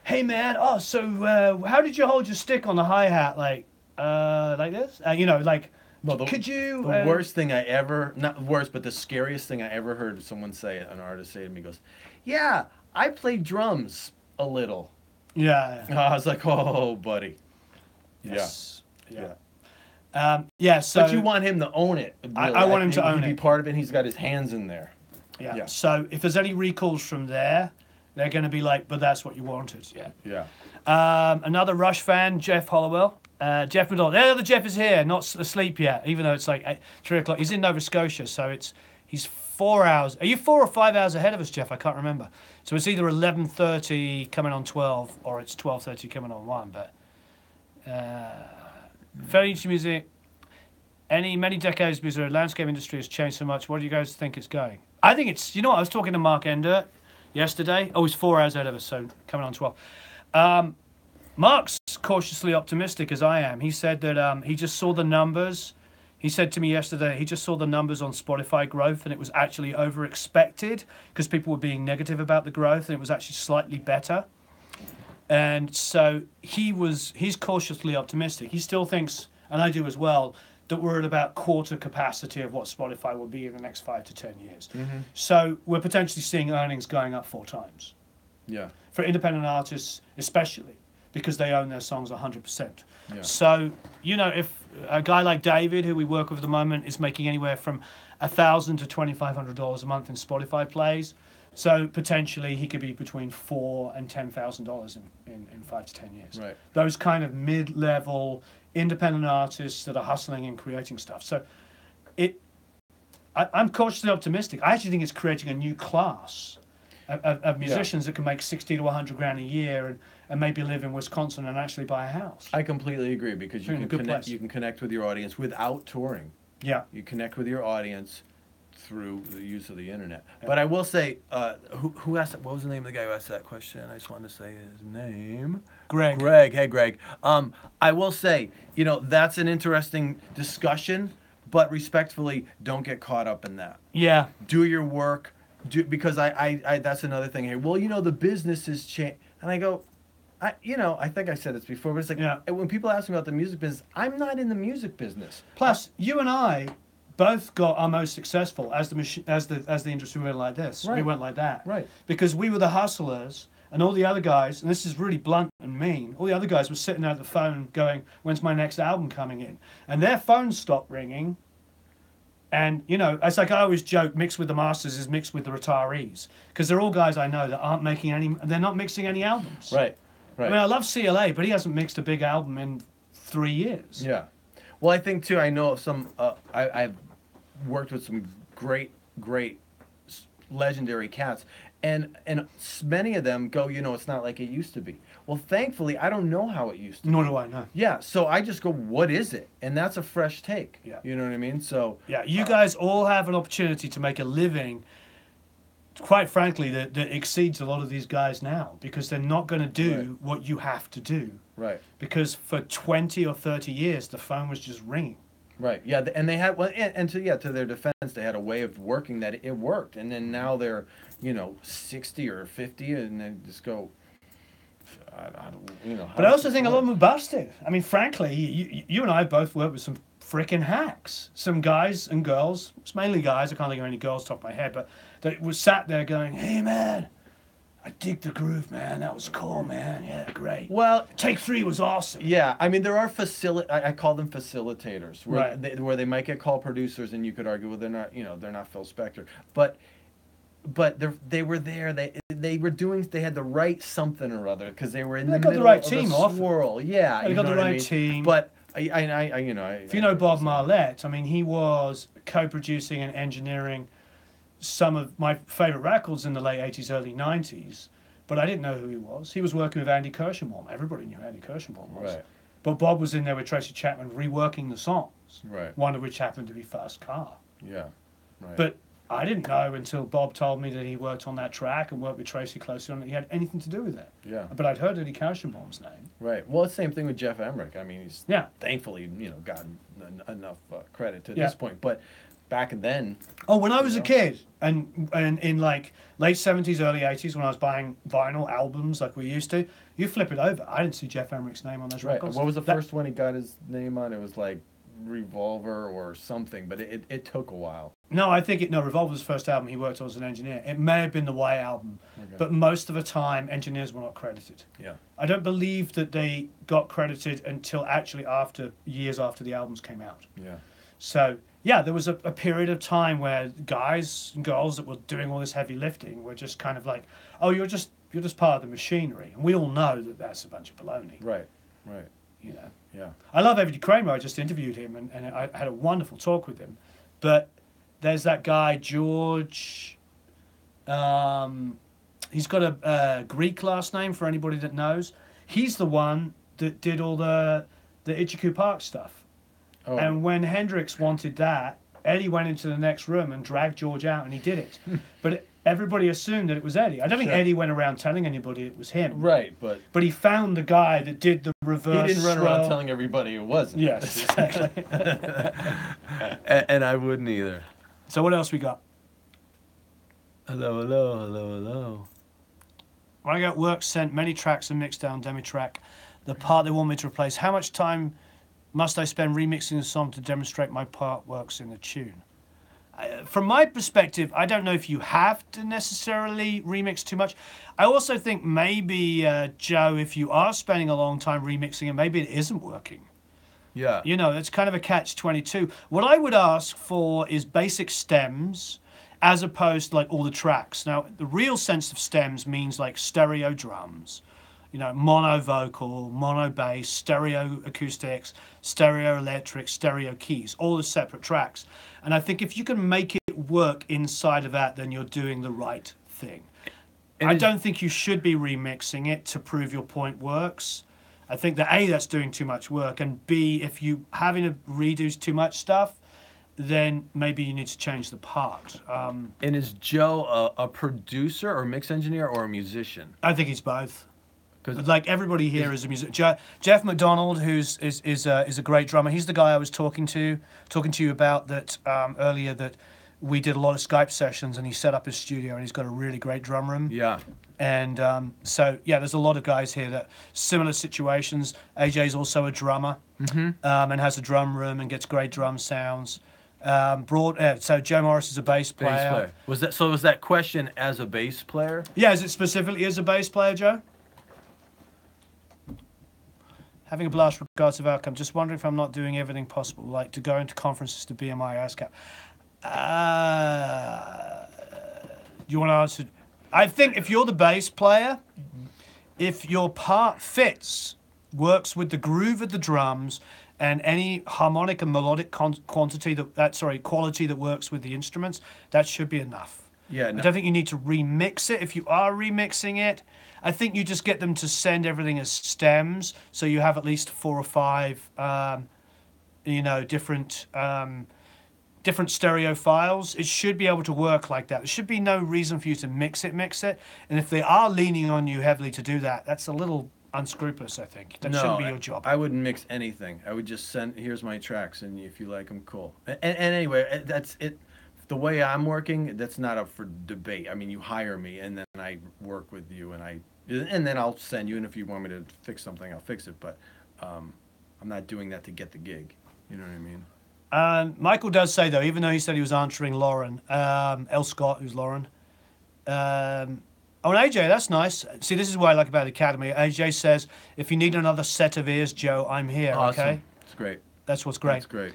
hey man, how did you hold your stick on the hi-hat? Like this? Could you... The worst thing I ever, not worst, but the scariest thing I ever heard someone say, an artist say to me, goes, yeah, I play drums a little. Yeah. I was like, oh, buddy. Yes. Yeah. So... But you want him to own it. I want him to own it. Be part of it, and he's got his hands in there. Yeah. So if there's any recalls from there, they're going to be like, but that's what you wanted. Yeah. Another Rush fan, Jeff Hollowell. Jeff McDonald. The other Jeff is here, not asleep yet, even though it's like 3 o'clock. He's in Nova Scotia, so he's 4 hours. Are you 4 or 5 hours ahead of us, Jeff? I can't remember. So it's either 11:30 coming on 12, or it's 12:30 coming on 1. But furniture music, many decades because the landscape industry has changed so much. Where do you guys think it's going? I think it's, I was talking to Mark Ender yesterday. Oh, he's 4 hours ahead of us, so coming on 12. Mark's cautiously optimistic as I am. He said that he just saw the numbers. He said to me yesterday, he just saw the numbers on Spotify growth, and it was actually over-expected because people were being negative about the growth, and it was actually slightly better. And so he's cautiously optimistic. He still thinks, and I do as well, that we're at about quarter capacity of what Spotify will be in the next 5 to 10 years. Mm-hmm. So we're potentially seeing earnings going up 4 times. Yeah. For independent artists, especially, because they own their songs 100%. Yeah. So, if a guy like David, who we work with at the moment, is making anywhere from $1,000 to $2,500 a month in Spotify plays, so potentially he could be between $4,000 and $10,000 in 5 to 10 years. Right. Those kind of mid-level independent artists that are hustling and creating stuff. So I'm cautiously optimistic. I actually think it's creating a new class of musicians that can make 60 to 100 grand a year and maybe live in Wisconsin and actually buy a house. I completely agree, because you can connect with your audience without touring. Yeah. You connect with your audience through the use of the internet. Yeah. But I will say, who asked that? What was the name of the guy who asked that question? I just wanted to say his name. Greg. Hey, Greg. I will say, that's an interesting discussion, but respectfully, don't get caught up in that. Yeah. Do your work. Because I that's another thing here. Well, the business has changed. And I go, I think I said this before, but it's like, when people ask me about the music business, I'm not in the music business. Plus, you and I both got our most successful as the industry went like this. Right. We went like that. Right. Because we were the hustlers, and all the other guys, and this is really blunt and mean, all the other guys were sitting at the phone going, when's my next album coming in? And their phones stopped ringing. And, it's like I always joke, mixed with the masters is mixed with the retirees. Because they're all guys I know that they're not mixing any albums. Right. I mean, I love CLA, but he hasn't mixed a big album in 3 years. Yeah. Well, I think, too, I know some, I've worked with some great legendary cats. And many of them go, it's not like it used to be. Well, thankfully, I don't know how it used to be. Nor do I know. Yeah, so I just go, what is it? And that's a fresh take. Yeah. You know what I mean? So yeah, you guys all have an opportunity to make a living, quite frankly, that exceeds a lot of these guys now, because they're not going to do what you have to do. Right. Because for 20 or 30 years, the phone was just ringing. Right. Yeah, and they had, to their defense, they had a way of working that it worked. And then now they're, 60 or 50, and they just go, But I also think a lot of them are busted. I mean, frankly, you and I both worked with some freaking hacks. Some guys and girls, it's mainly guys, I can't think of any girls top of my head, but that was sat there going, hey man, I dig the groove, man. That was cool, man. Yeah, great. Well, Take 3 was awesome. yeah, I mean there are I call them facilitators, where Right. where they might get called producers, and you could argue, well, they're not, they're not Phil Spector, but they were there. They were doing. They had the right something or other, because they were in They the got the middle right of team a often. swirl. Yeah, They you got know the what I right mean? team. But If you know Bob Marlette, I mean, he was co-producing and engineering some of my favorite records in the late 80s, early 90s, but I didn't know who he was. He was working with Andy Kirschenbaum. Everybody knew who Andy Kirschenbaum was. Right. But Bob was in there with Tracy Chapman reworking the songs, Right. one of which happened to be Fast Car. Yeah. Right. But I didn't know until Bob told me that he worked on that track and worked with Tracy closely on it. He had anything to do with it. Yeah. But I'd heard Eddie Kirschenbaum's name. Right. Well, it's the same thing with Jeff Emmerich. I mean, he's thankfully, gotten enough credit to this point. But back then. Oh, when I was a kid, and in like late 70s, early 80s, when I was buying vinyl albums like we used to, you flip it over. I didn't see Jeff Emmerich's name on those Right. records. What was the first one he got his name on? It was like Revolver or something, but it took a while. No, I think Revolver's first album he worked on as an engineer. It may have been the Y album, but most of the time engineers were not credited. Yeah. I don't believe that they got credited until actually years after the albums came out. Yeah. So yeah, there was a period of time where guys and girls that were doing all this heavy lifting were just kind of like, oh, you're just part of the machinery, and we all know that that's a bunch of baloney. Right. Right. You know. Yeah. I love Eddie Kramer. I just interviewed him, and I had a wonderful talk with him. But there's that guy George. He's got a Greek last name for anybody that knows. He's the one that did all the Ichiku Park stuff. Oh. And when Hendrix wanted that, Eddie went into the next room and dragged George out, and he did it. But everybody assumed that it was Eddie. I don't think Eddie went around telling anybody it was him. Right, but he found the guy that did the reverse. He didn't run around swirl. telling everybody it wasn't. Yes, exactly. and I wouldn't either. So what else we got? Hello, hello, hello, hello. When I got work sent many tracks and mixed down demo track, the part they want me to replace. How much time must I spend remixing the song to demonstrate my part works in the tune? From my perspective, I don't know if you have to necessarily remix too much. I also think maybe, Joe, if you are spending a long time remixing it, maybe it isn't working. Yeah. You know, it's kind of a catch-22. What I would ask for is basic stems as opposed to like all the tracks. Now, the real sense of stems means like stereo drums, you know, mono vocal, mono bass, stereo acoustics, stereo electric, stereo keys, all the separate tracks. And I think if you can make it work inside of that, then you're doing the right thing. I don't think you should be remixing it to prove your point works. I think that A, that's doing too much work, and B, if you having to redo too much stuff, then maybe you need to change the part. And is Joe a producer or mix engineer or a musician? I think he's both. Like everybody here is a musician. Jeff McDonald, is a great drummer. He's the guy I was talking to you about that earlier. That we did a lot of Skype sessions, and he set up his studio, and he's got a really great drum room. Yeah. And so yeah, there's a lot of guys here that similar situations. AJ's also a drummer, and has a drum room and gets great drum sounds. So Joe Morris is a bass player. Was that question as a bass player? Yeah, is it specifically as a bass player, Joe? Having a blast regards of outcome. Just wondering if I'm not doing everything possible, like to go into conferences to be in my ASCAP. You want to answer? I think if you're the bass player, if your part fits, works with the groove of the drums, and any harmonic and melodic quality that works with the instruments, that should be enough. Yeah. I don't think you need to remix it. If you are remixing it, I think you just get them to send everything as stems, so you have at least 4 or 5, different stereo files. It should be able to work like that. There should be no reason for you to mix it. And if they are leaning on you heavily to do that, that's a little unscrupulous, I think. That shouldn't be your job. I wouldn't mix anything. I would just here's my tracks, and if you like them, cool. And anyway, that's it. The way I'm working, that's not up for debate. I mean, you hire me, and then I work with you, and then I'll send you, and if you want me to fix something, I'll fix it. But I'm not doing that to get the gig. You know what I mean? Michael does say, though, even though he said he was answering Lauren, L. Scott, who's Lauren, Oh, and AJ, that's nice. See, this is what I like about the Academy. AJ says, if you need another set of ears, Joe, I'm here, Awesome. okay? It's great. That's what's great. That's great.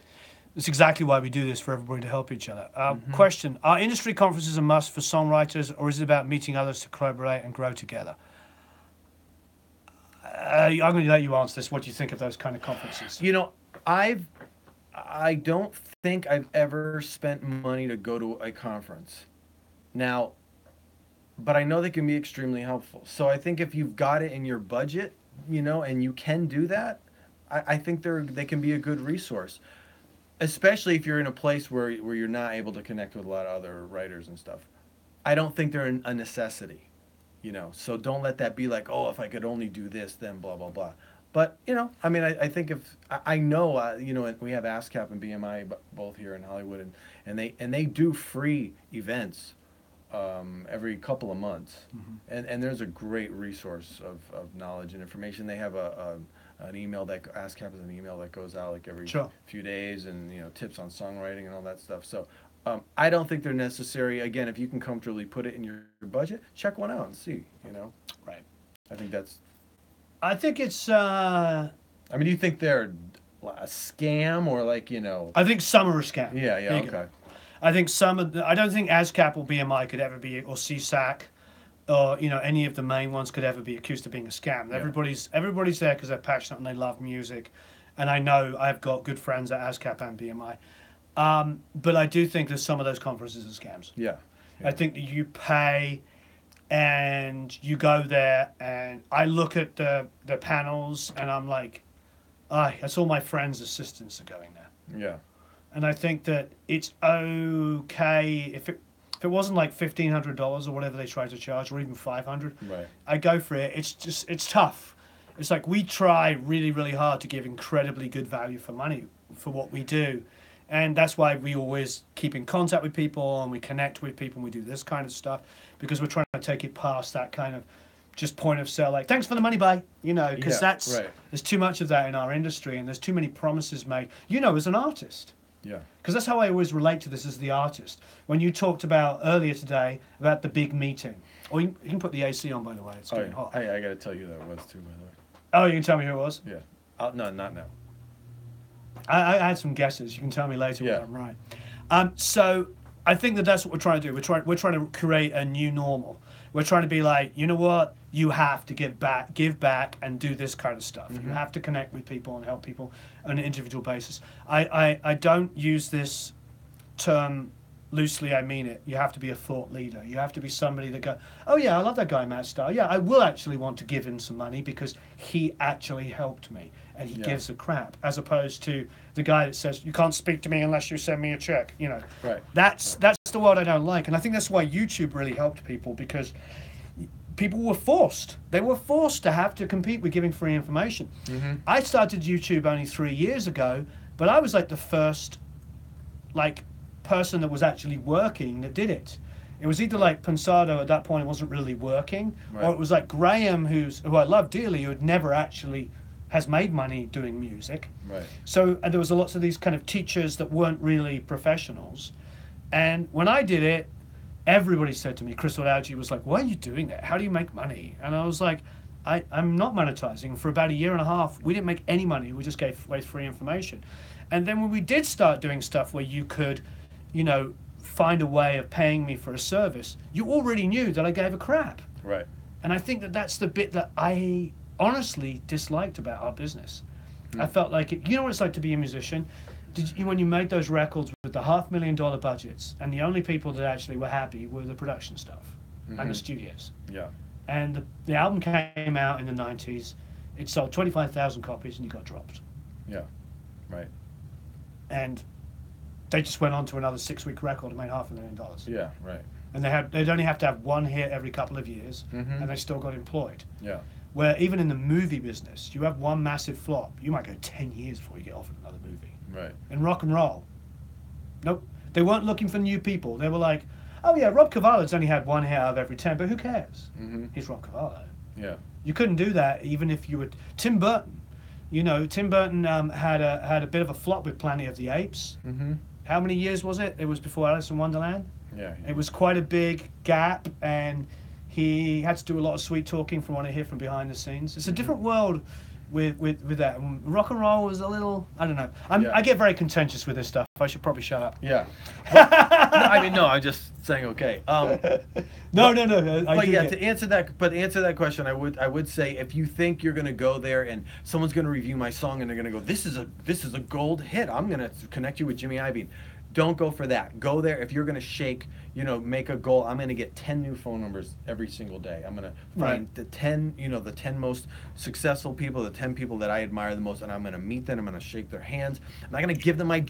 It's exactly why we do this, for everybody to help each other. Question, are industry conferences a must for songwriters, or is it about meeting others to collaborate and grow together? I'm going to let you answer this. What do you think of those kind of conferences? You know, I don't think I've ever spent money to go to a conference. Now, but I know they can be extremely helpful. So I think if you've got it in your budget, you know, and you can do that, I think they can be a good resource. Especially if you're in a place where you're not able to connect with a lot of other writers and stuff. I don't think they're a necessity, you know. So don't let that be like, oh, if I could only do this, then blah blah blah. But you know, I mean, I think if I know, you know, we have ASCAP and BMI both here in Hollywood, and they do free events every couple of months, and there's a great resource of knowledge and information. They have an email that ASCAP is an email that goes out like every few days, and you know, tips on songwriting and all that stuff. So I don't think they're necessary. Again, if you can comfortably put it in your budget, check one out and see. You know, Right. I think that's. I think it's. I mean, do you think they're a scam or like, you know? I think some are a scam. Yeah. There you go. Okay. I think some of I don't think ASCAP or BMI could ever be, or CSAC, or you know, any of the main ones could ever be accused of being a scam. Yeah. Everybody's there because they're passionate and they love music, and I know I've got good friends at ASCAP and BMI, but I do think that some of those conferences are scams. Yeah. I think that you pay, and you go there, and I look at the panels, and I'm like, that's all my friends' assistants are going there. Yeah. And I think that it's okay if it wasn't like $1,500 or whatever they try to charge, or even $500. Right. I go for it. It's tough. It's like we try really, really hard to give incredibly good value for money for what we do, and that's why we always keep in contact with people and we connect with people and we do this kind of stuff, because we're trying to take it past that kind of just point of sale, like thanks for the money, bye. You know, because there's too much of that in our industry, and there's too many promises made. You know, as an artist. Yeah. Because that's how I always relate to this as the artist. When you talked about earlier today about the big meeting, or you can put the AC on, by the way, it's getting hot. I got to tell you that it was too, by the way. Oh, you can tell me who it was? Yeah. No, not now. I had some guesses. You can tell me later Yeah. whether I'm right. So I think that's what we're trying to do. We're trying to create a new normal. We're trying to be like, you know what? You have to give back, and do this kind of stuff. You have to connect with people and help people on an individual basis. I don't use this term loosely. I mean it. You have to be a thought leader. You have to be somebody that go, oh yeah, I love that guy, Matt Starr. Yeah, I will actually want to give him some money because he actually helped me, and he gives a crap, as opposed to the guy that says, you can't speak to me unless you send me a check. You know, Right. That's the world I don't like, and I think that's why YouTube really helped people, because people were forced. They were forced to have to compete with giving free information. I started YouTube only 3 years ago, but I was like the first person that was actually working that did it. It was either like Pensado at that point, it wasn't really working, or it was like Graham, who I love dearly, who had never actually has made money doing music. Right. So and there was lots of these kind of teachers that weren't really professionals. And when I did it, everybody said to me, Crystal Algae was like, why are you doing that? How do you make money? And I was like, I'm not monetizing. For about 1.5 years, we didn't make any money. We just gave away free information. And then when we did start doing stuff where you could, you know, find a way of paying me for a service, you already knew that I gave a crap. Right. And I think that that's the bit that I honestly disliked about our business. I felt like you know what it's like to be a musician? When you made those records with the $500,000 budgets, and the only people that actually were happy were the production stuff and the studios. Yeah. And the album came out in the 90s. It sold 25,000 copies, and you got dropped. Yeah. Right. And they just went on to another 6-week record and made $500,000. Yeah. Right. And they'd only have to have one hit every couple of years, and they still got employed. Yeah. Where even in the movie business, you have one massive flop, you might go 10 years before you get offered another movie. Right. In rock and roll, nope. They weren't looking for new people. They were like, oh yeah, Rob Cavallo's only had one hit out of every 10, but who cares? He's Rob Cavallo. Yeah. You couldn't do that even if you were Tim Burton. You know, Tim Burton had a bit of a flop with Planet of the Apes. How many years was it? It was before Alice in Wonderland. Yeah. It was quite a big gap, and he had to do a lot of sweet talking from what I hear from behind the scenes. It's a different world with that. And rock and roll was a little, I don't know. I get very contentious with this stuff. I should probably shut up. Yeah. Well, I mean, no, I'm just saying okay. No. To answer that question, I would say if you think you're gonna go there and someone's gonna review my song and they're gonna go, this is a gold hit, I'm gonna connect you with Jimmy Iovine. Don't go for that. Go there if you're gonna shake. Make a goal. I'm gonna get 10 new phone numbers every single day. I'm gonna find the 10 most successful people, the 10 people that I admire the most, and I'm gonna meet them. I'm gonna shake their hands. I'm not gonna give them my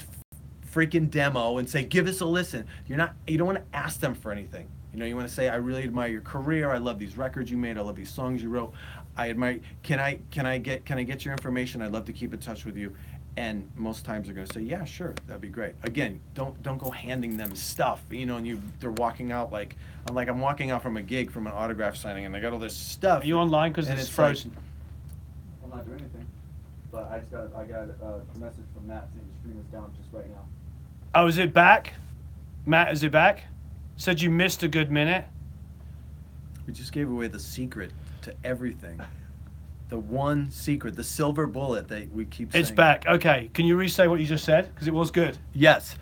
freaking demo and say, give us a listen. You don't want to ask them for anything. You want to say, I really admire your career. I love these records you made. I love these songs you wrote. I admire. Can I get your information? I'd love to keep in touch with you. And most times they're going to say, yeah, sure, that'd be great. Again, don't go handing them stuff, and they're walking out like I'm walking out from a gig from an autograph signing, and they got all this stuff. Are you online because it's frozen? I'm not doing anything, but I got a message from Matt saying the stream is down just right now. Oh, is it back? Matt, is it back? Said you missed a good minute. We just gave away the secret to everything. The one secret, the silver bullet that we keep saying. It's back. Okay. Can you re-say what you just said? Because it was good. Yes.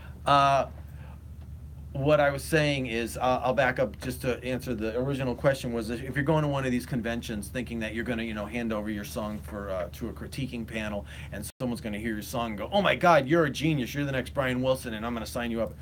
What I was saying is, I'll back up just to answer the original question. Was if you're going to one of these conventions thinking that you're going to, hand over your song to a critiquing panel, and someone's going to hear your song and go, "Oh my God, you're a genius! You're the next Brian Wilson, and I'm going to sign you up."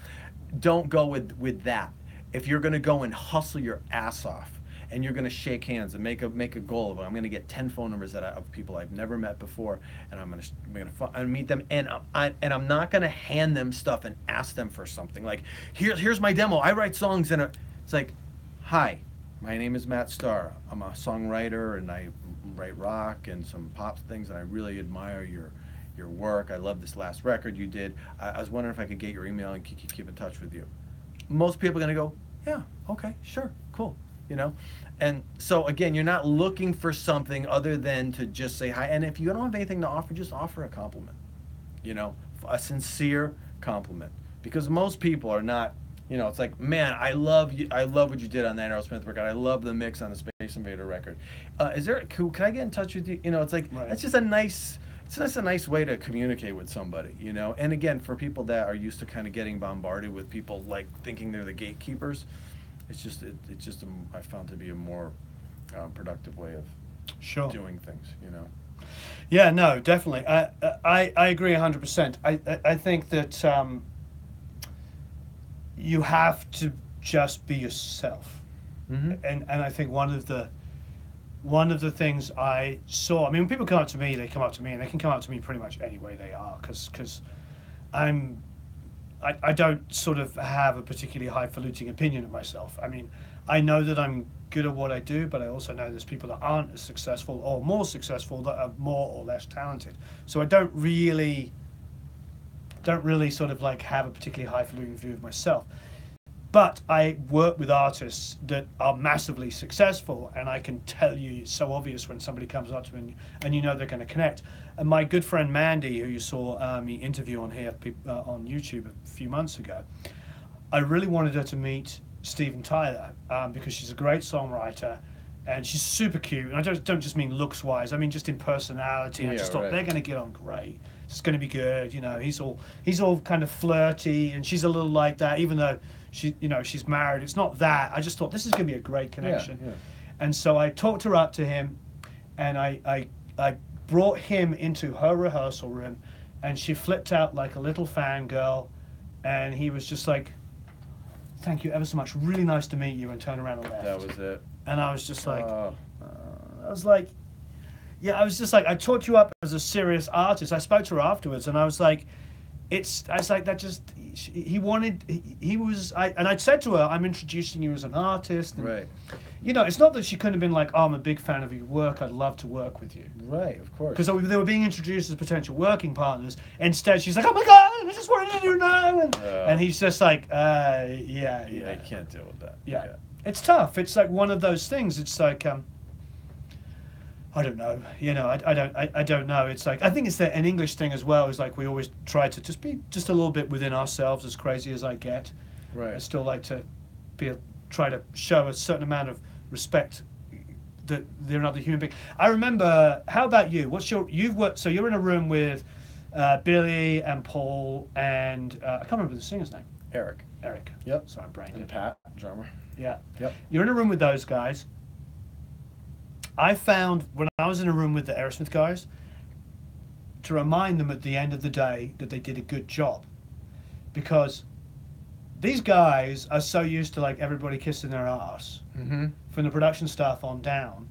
Don't go with that. If you're going to go and hustle your ass off, and you're going to shake hands and make a goal of it. I'm going to get 10 phone numbers of people I've never met before, and I'm going to meet them, and I'm not going to hand them stuff and ask them for something like, here's my demo. I write songs, and it's like, hi, my name is Matt Starr. I'm a songwriter, and I write rock and some pop things, and I really admire your work. I love this last record you did. I was wondering if I could get your email and keep in touch with you. Most people are going to go, yeah, okay, sure, cool. And so again, you're not looking for something other than to just say hi. And if you don't have anything to offer, just offer a compliment, a sincere compliment, because most people are not, it's like, man, I love you. I love what you did on that Aerosmith record. I love the mix on the Space Invader record. Can I get in touch with you? It's like, It's just a nice way to communicate with somebody, And again, for people that are used to kind of getting bombarded with people like thinking they're the gatekeepers, it's just I found to be a more productive way of doing things, Yeah, no, definitely. I agree 100%. I think that you have to just be yourself, and I think one of the things I saw. I mean, when people come up to me, they come up to me, and they can come up to me pretty much any way they are, because I don't sort of have a particularly highfalutin opinion of myself. I mean, I know that I'm good at what I do, but I also know there's people that aren't as successful or more successful that are more or less talented. So I don't really sort of like have a particularly highfalutin view of myself. But I work with artists that are massively successful, and I can tell you it's so obvious when somebody comes up to me and they're going to connect. And my good friend Mandy, who you saw me interview on here on YouTube a few months ago, I really wanted her to meet Steven Tyler because she's a great songwriter, and she's super cute. And I don't just mean looks-wise, I mean just in personality. I just thought they're going to get on great. It's going to be good. He's all kind of flirty, and she's a little like that, even though she's married. It's not that. I just thought this is going to be a great connection. Yeah. And so I talked her up to him, and I brought him into her rehearsal room, and she flipped out like a little fangirl, and he was just like, "Thank you ever so much. Really nice to meet you," and turned around and left. That was it. And I was just like, I talked you up as a serious artist. I spoke to her afterwards, and I was like, I'd said to her, I'm introducing you as an artist. And, right. It's not that she couldn't have been like, oh, I'm a big fan of your work. I'd love to work with you. Right, of course. Because they were being introduced as potential working partners. Instead, she's like, oh my God, I just wanted to do now. And he's just like, yeah. I can't deal with that. Yeah. It's tough. It's like one of those things. It's like, I don't know. I don't know. It's like, I think it's an English thing as well. Is like we always try to just be just a little bit within ourselves, as crazy as I get. Right. I still like to try to show a certain amount of respect that they're another human being. I remember. How about you? You've worked? So you're in a room with Billy and Paul and I can't remember the singer's name. Eric. Yep. Sorry, I'm brain And dead. Pat, drummer. Yeah. Yep. You're in a room with those guys. I found when I was in a room with the Aerosmith guys to remind them at the end of the day that they did a good job, because these guys are so used to like everybody kissing their ass Mm-hmm. from the production staff on down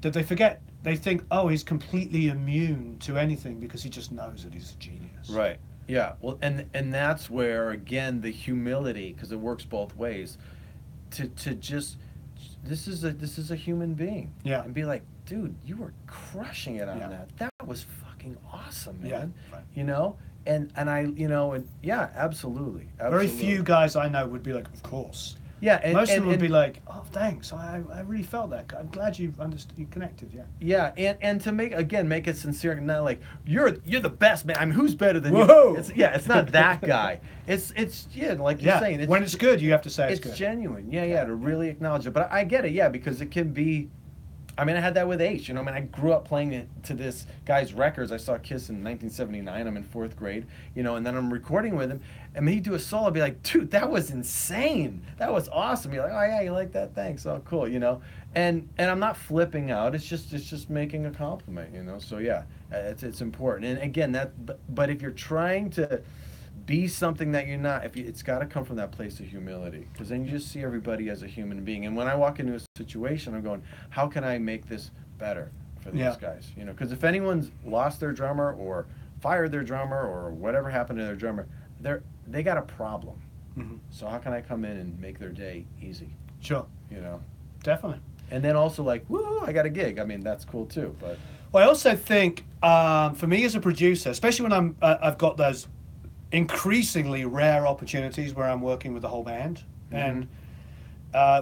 that they forget. They think, oh, he's completely immune to anything because he just knows that he's a genius. Right. Yeah. Well, and that's where again the humility, because it works both ways, to just this is a human being. Yeah. And be like, dude, you were crushing it on Yeah. that. That was fucking awesome, man. Yeah. Right. You know. And I and yeah, absolutely. Very few guys I know would be like, of course. Yeah. And, Most of and, them would be and- like, oh, thanks. I really felt that. I'm glad you understood. You connected. Yeah. Yeah, and to make it sincere, not like you're the best man. I mean, who's better than Whoa. you? It's not that guy. It's like you're saying. When it's good, you have to say it's good. genuine. Yeah, to really acknowledge it. But I get it. Yeah, because it can be. I mean, I had that with Ace. You know, I mean, I grew up playing it to this guy's records. I saw Kiss in 1979. I'm in 4th grade. You know, and then I'm recording with him, and he'd do a solo. I'd be like, dude, that was insane. That was awesome. You're like, oh yeah, you like that? Thanks. Oh, cool. You know, and I'm not flipping out. It's just making a compliment. You know, so yeah, it's important. And again, but if you're trying to be something that you're not, it's got to come from that place of humility, because then you just see everybody as a human being. And when I walk into a situation, I'm going, how can I make this better for these guys? You know, because if anyone's lost their drummer or fired their drummer or whatever happened to their drummer, they got a problem. Mm-hmm. So how can I come in and make their day easy? Sure. You know, Definitely. and then also like, woo, I got a gig. I mean, that's cool too. But Well, I also think for me as a producer, especially when I've got those increasingly rare opportunities where I'm working with the whole band, and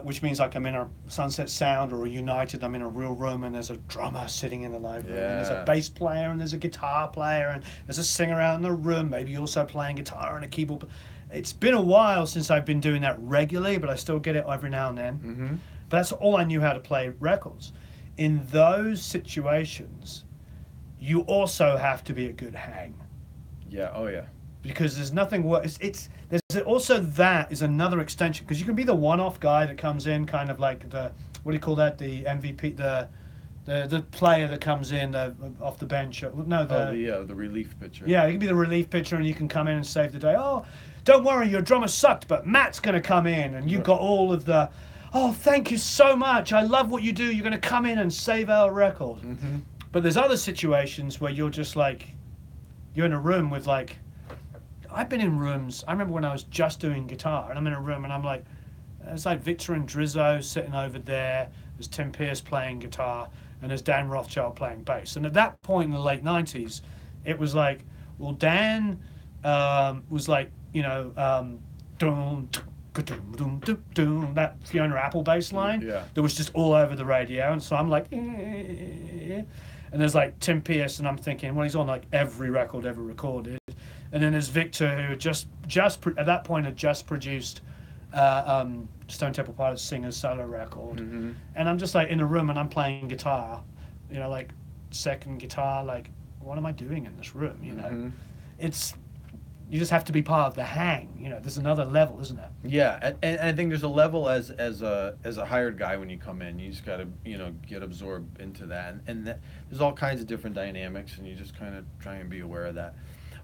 which means like I'm in a Sunset Sound or a United, I'm in a real room and there's a drummer sitting in the live room, and there's a Yeah. bass player and there's a guitar player and there's a singer out in the room, maybe also playing guitar and a keyboard. It's been a while since I've been doing that regularly, but I still get it every now and then. mm-hmm. But that's all I knew how to play records. In those situations, you also have to be a good hang, Yeah. Oh yeah. because there's nothing worse. There's also that is another extension, because you can be the one-off guy that comes in, kind of like the, what do you call that? The MVP, the player that comes in off the bench. No, The relief pitcher. yeah, you can be the relief pitcher and you can come in and save the day. Oh, don't worry, your drummer sucked, but Matt's going to come in, and you've got all of the, oh, thank you so much. I love what you do. You're going to come in and save our record. Mm-hmm. But there's other situations where you're just like, you're in a room with like, I've been in rooms, I remember when I was just doing guitar, and I'm in a room and I'm like, it's like Victor and Drizzo sitting over there, there's Tim Pierce playing guitar, and there's Dan Rothschild playing bass. And at that point in the late 90s, it was like, well, Dan was like, you know, dum, dum, dum, dum, dum, that Fiona Apple bass line Yeah. that was just all over the radio. And so I'm like, and there's like Tim Pierce, and I'm thinking, well, he's on like every record ever recorded. And then there's Victor, who had just at that point had just produced Stone Temple Pilots' Singer's solo record. Mm-hmm. And I'm just like in a room and I'm playing guitar, you know, like second guitar, like, what am I doing in this room? You know, Mm-hmm. it's, you just have to be part of the hang. You know, there's another level, isn't there? Yeah, and I think there's a level as a hired guy when you come in. You just got to get absorbed into that, and there's all kinds of different dynamics, and you just kind of try and be aware of that.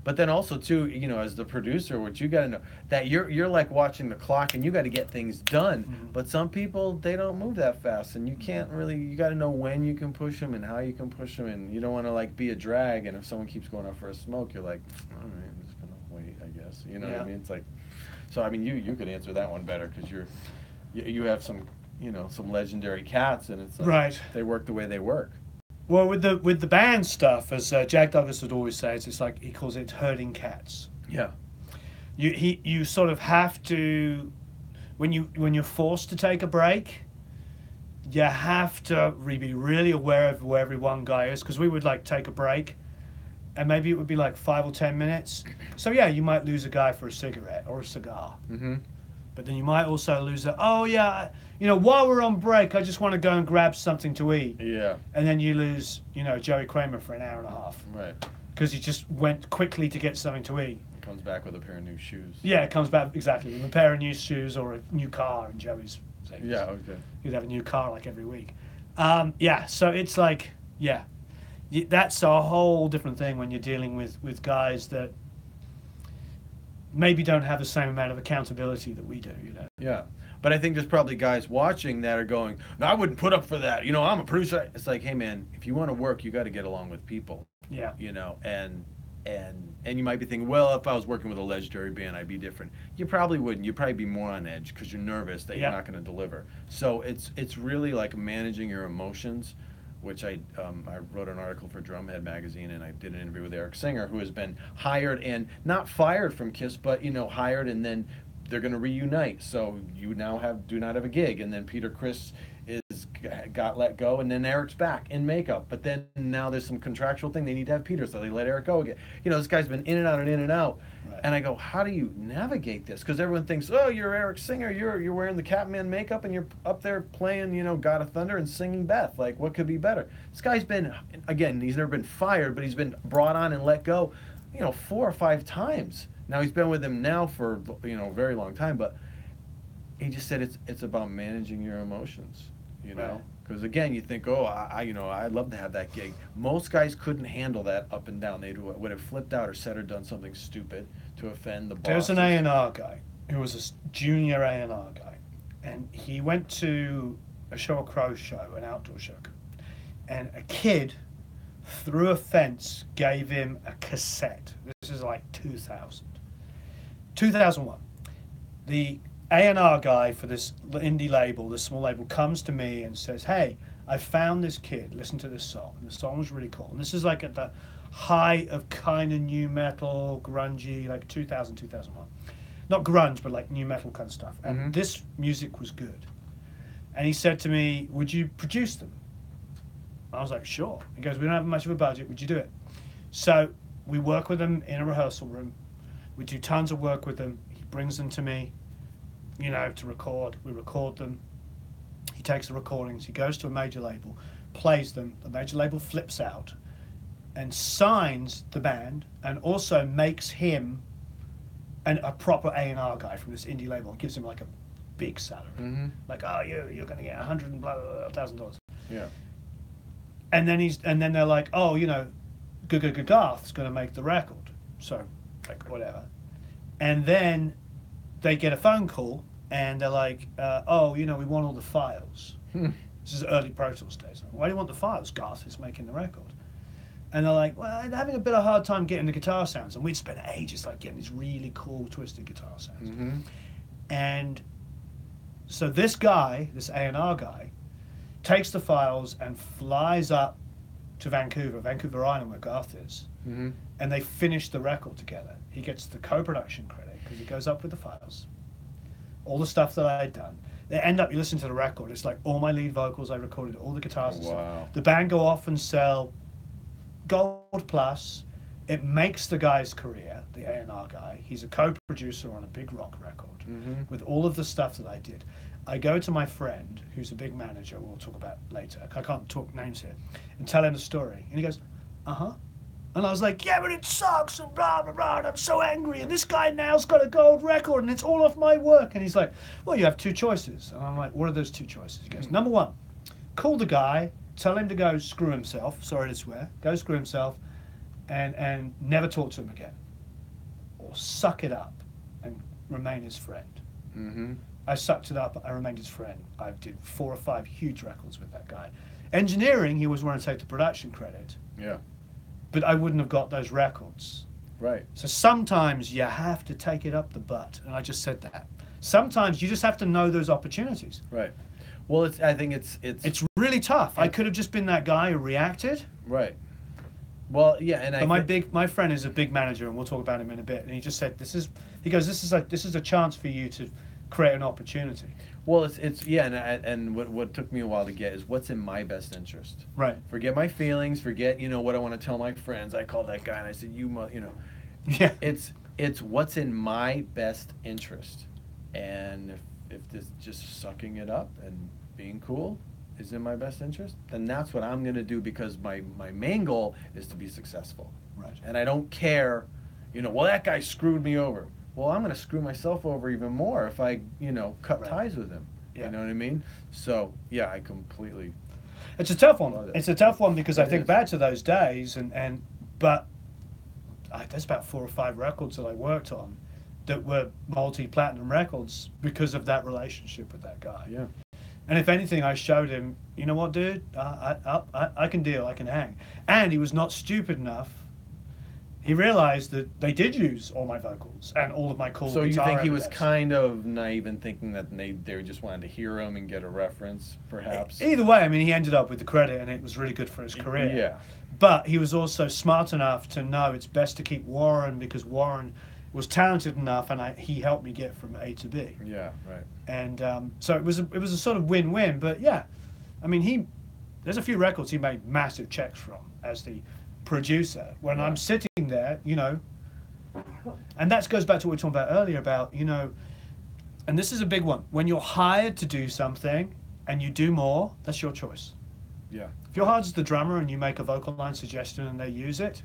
But then also too, as the producer, what you got to know that you're like watching the clock, and you got to get things done. Mhm. But some people, they don't move that fast, and you can't really. You got to know when you can push them and how you can push them, and you don't want to like be a drag. And if someone keeps going out for a smoke, you're like, all right, I'm just gonna wait, I guess. You know what I Yeah. mean? It's like, so I mean, you could answer that one better, because you have some some legendary cats, and it's like, Right. They work the way they work. Well, with the band stuff, as Jack Douglas would always say, it's like, he calls it herding cats. Yeah. You sort of have to, when you're forced to take a break, you have to be really aware of where every one guy is, because we would like take a break, and maybe it would be like 5 or 10 minutes. So yeah, you might lose a guy for a cigarette or a cigar. Mm-hmm. But then you might also lose that. Oh yeah, while we're on break, I just want to go and grab something to eat. Yeah. And then you lose, Joey Kramer for an hour and a half. Right. Because he just went quickly to get something to eat. Comes back with a pair of new shoes. Yeah, it comes back exactly with a pair of new shoes or a new car in Joey's thing. Yeah. Okay. He'd have a new car like every week. Yeah, so it's like, yeah, that's a whole different thing when you're dealing with guys that maybe don't have the same amount of accountability that we do, Yeah. But I think there's probably guys watching that are going, no, I wouldn't put up for that. I'm a producer. It's like, hey man, if you want to work, you got to get along with people. Yeah. And you might be thinking, well, if I was working with a legendary band, I'd be different. You probably wouldn't. You'd probably be more on edge because you're nervous that you're not going to deliver. So it's really like managing your emotions, which I wrote an article for Drumhead magazine, and I did an interview with Eric Singer, who has been hired and not fired from Kiss, but hired, and then they're going to reunite. So you now do not have a gig, and then Peter Criss got let go, and then Eric's back in makeup. But then now there's some contractual thing, they need to have Peter, so they let Eric go again. This guy's been in and out and in and out. Right. And I go, how do you navigate this? Because everyone thinks, oh, you're Eric Singer, you're wearing the Catman makeup, and you're up there playing, God of Thunder and singing Beth. Like, what could be better? This guy's been, again, he's never been fired, but he's been brought on and let go, 4 or 5 times. Now he's been with him now for a very long time, but he just said it's about managing your emotions. Because again, you think, oh, I'd love to have that gig. Most guys couldn't handle that up and down. They would have flipped out or said or done something stupid to offend the boss. There's an A&R guy who was a junior A&R guy, and he went to a Sheryl Crow show, an outdoor show, and a kid through a fence gave him a cassette. This is like 2001. The A&R guy for this indie label, this small label, comes to me and says, hey, I found this kid, listen to this song. And the song was really cool. And this is like at the height of kind of new metal, grungy, like 2000, 2001. Not grunge, but like new metal kind of stuff. And this music was good. And he said to me, would you produce them? I was like, sure. He goes, we don't have much of a budget, would you do it? So we work with them in a rehearsal room. We do tons of work with them. He brings them to me, to record. We record them. He takes the recordings. He goes to a major label, plays them. The major label flips out and signs the band, and also makes him a proper A&R guy from this indie label. Gives him like a big salary. Like, oh, you're going to get $100,000. Yeah. And then they're like, oh, Garth's going to make the record. So, like, whatever. And then they get a phone call, and they're like, oh, we want all the files. This is early Pro Tools days. Why do you want the files? Garth is making the record. And they're like, well, I'm having a bit of a hard time getting the guitar sounds. And we'd spent ages like getting these really cool twisted guitar sounds. And so this guy, this A&R guy, takes the files and flies up to Vancouver Island, where Garth is. And they finish the record together. He gets the co-production credit because he goes up with the files, all the stuff that I had done. They end up, you listen to the record, it's like all my lead vocals I recorded, all the guitars and stuff. The band go off and sell gold plus. It makes the guy's career, the A&R guy. He's a co-producer on a big rock record with all of the stuff that I did. I go to my friend, who's a big manager, we'll talk about later, I can't talk names here, and tell him the story. And he goes, uh-huh. And I was like, yeah, but it sucks, and blah, blah, blah, and I'm so angry, and this guy now's got a gold record, and it's all off my work. And he's like, well, you have 2 choices. And I'm like, what are those 2 choices? He goes, number 1, call the guy, tell him to go screw himself, sorry to swear, go screw himself, and never talk to him again. Or suck it up and remain his friend. I sucked it up, I remained his friend. I did 4 or 5 huge records with that guy. Engineering, he was willing to take the production credit. Yeah. But I wouldn't have got those records. Right. So sometimes you have to take it up the butt, and I just said that. Sometimes you just have to know those opportunities. Right. Well, I think it's really tough. I could have just been that guy who reacted. Right. Well, yeah, and my friend is a big manager, and we'll talk about him in a bit. And he just said, this is a chance for you to create an opportunity. Well, and what took me a while to get is what's in my best interest. Right. Forget my feelings. Forget what I want to tell my friends. I called that guy and I said, Yeah. It's what's in my best interest. And if this just sucking it up and being cool is in my best interest, then that's what I'm gonna do, because my main goal is to be successful. Right. And I don't care, well, that guy screwed me over. Well, I'm gonna screw myself over even more if I, cut Right. ties with him. Yeah. You know what I mean? So yeah, I completely. It's a tough Love one. it. It's a tough one because I It think is. back to those days, but there's about 4 or 5 records that I worked on that were multi-platinum records because of that relationship with that guy. Yeah. And if anything, I showed him, you know what, dude, I can deal, I can hang. And he was not stupid enough. He realized that they did use all my vocals and all of my cool So you guitar think he was evidence. kind of naive in thinking that they just wanted to hear him and get a reference, perhaps? Either way, I mean, he ended up with the credit, and it was really good for his career. Yeah. But he was also smart enough to know it's best to keep Warren, because Warren was talented enough, and he helped me get from A to B. Yeah. Right. And so it was a sort of win-win. But yeah, I mean, there's a few records he made massive checks from as the producer. When I'm sitting there, and that goes back to what we were talking about earlier about, and this is a big one. When you're hired to do something and you do more, that's your choice. Yeah. If you're hired as the drummer and you make a vocal line suggestion and they use it,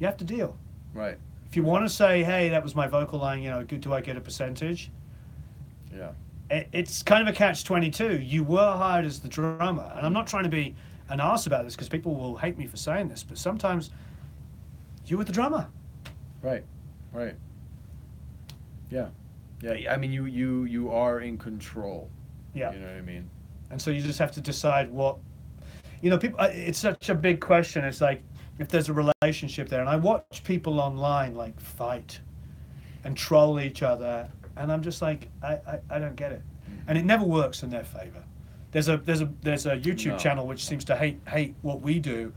you have to deal. Right. If you want to say, hey, that was my vocal line, do I get a percentage? Yeah. It's kind of a catch-22. You were hired as the drummer, and I'm not trying to be an arse about this because people will hate me for saying this, but sometimes you were the drummer. Right. Right. Yeah. Yeah. I mean, you are in control. Yeah. You know what I mean? And so you just have to decide what, people, it's such a big question. It's like, if there's a relationship there, and I watch people online like fight and troll each other, and I'm just like, I don't get it. And it never works in their favor. There's a YouTube channel which seems to hate what we do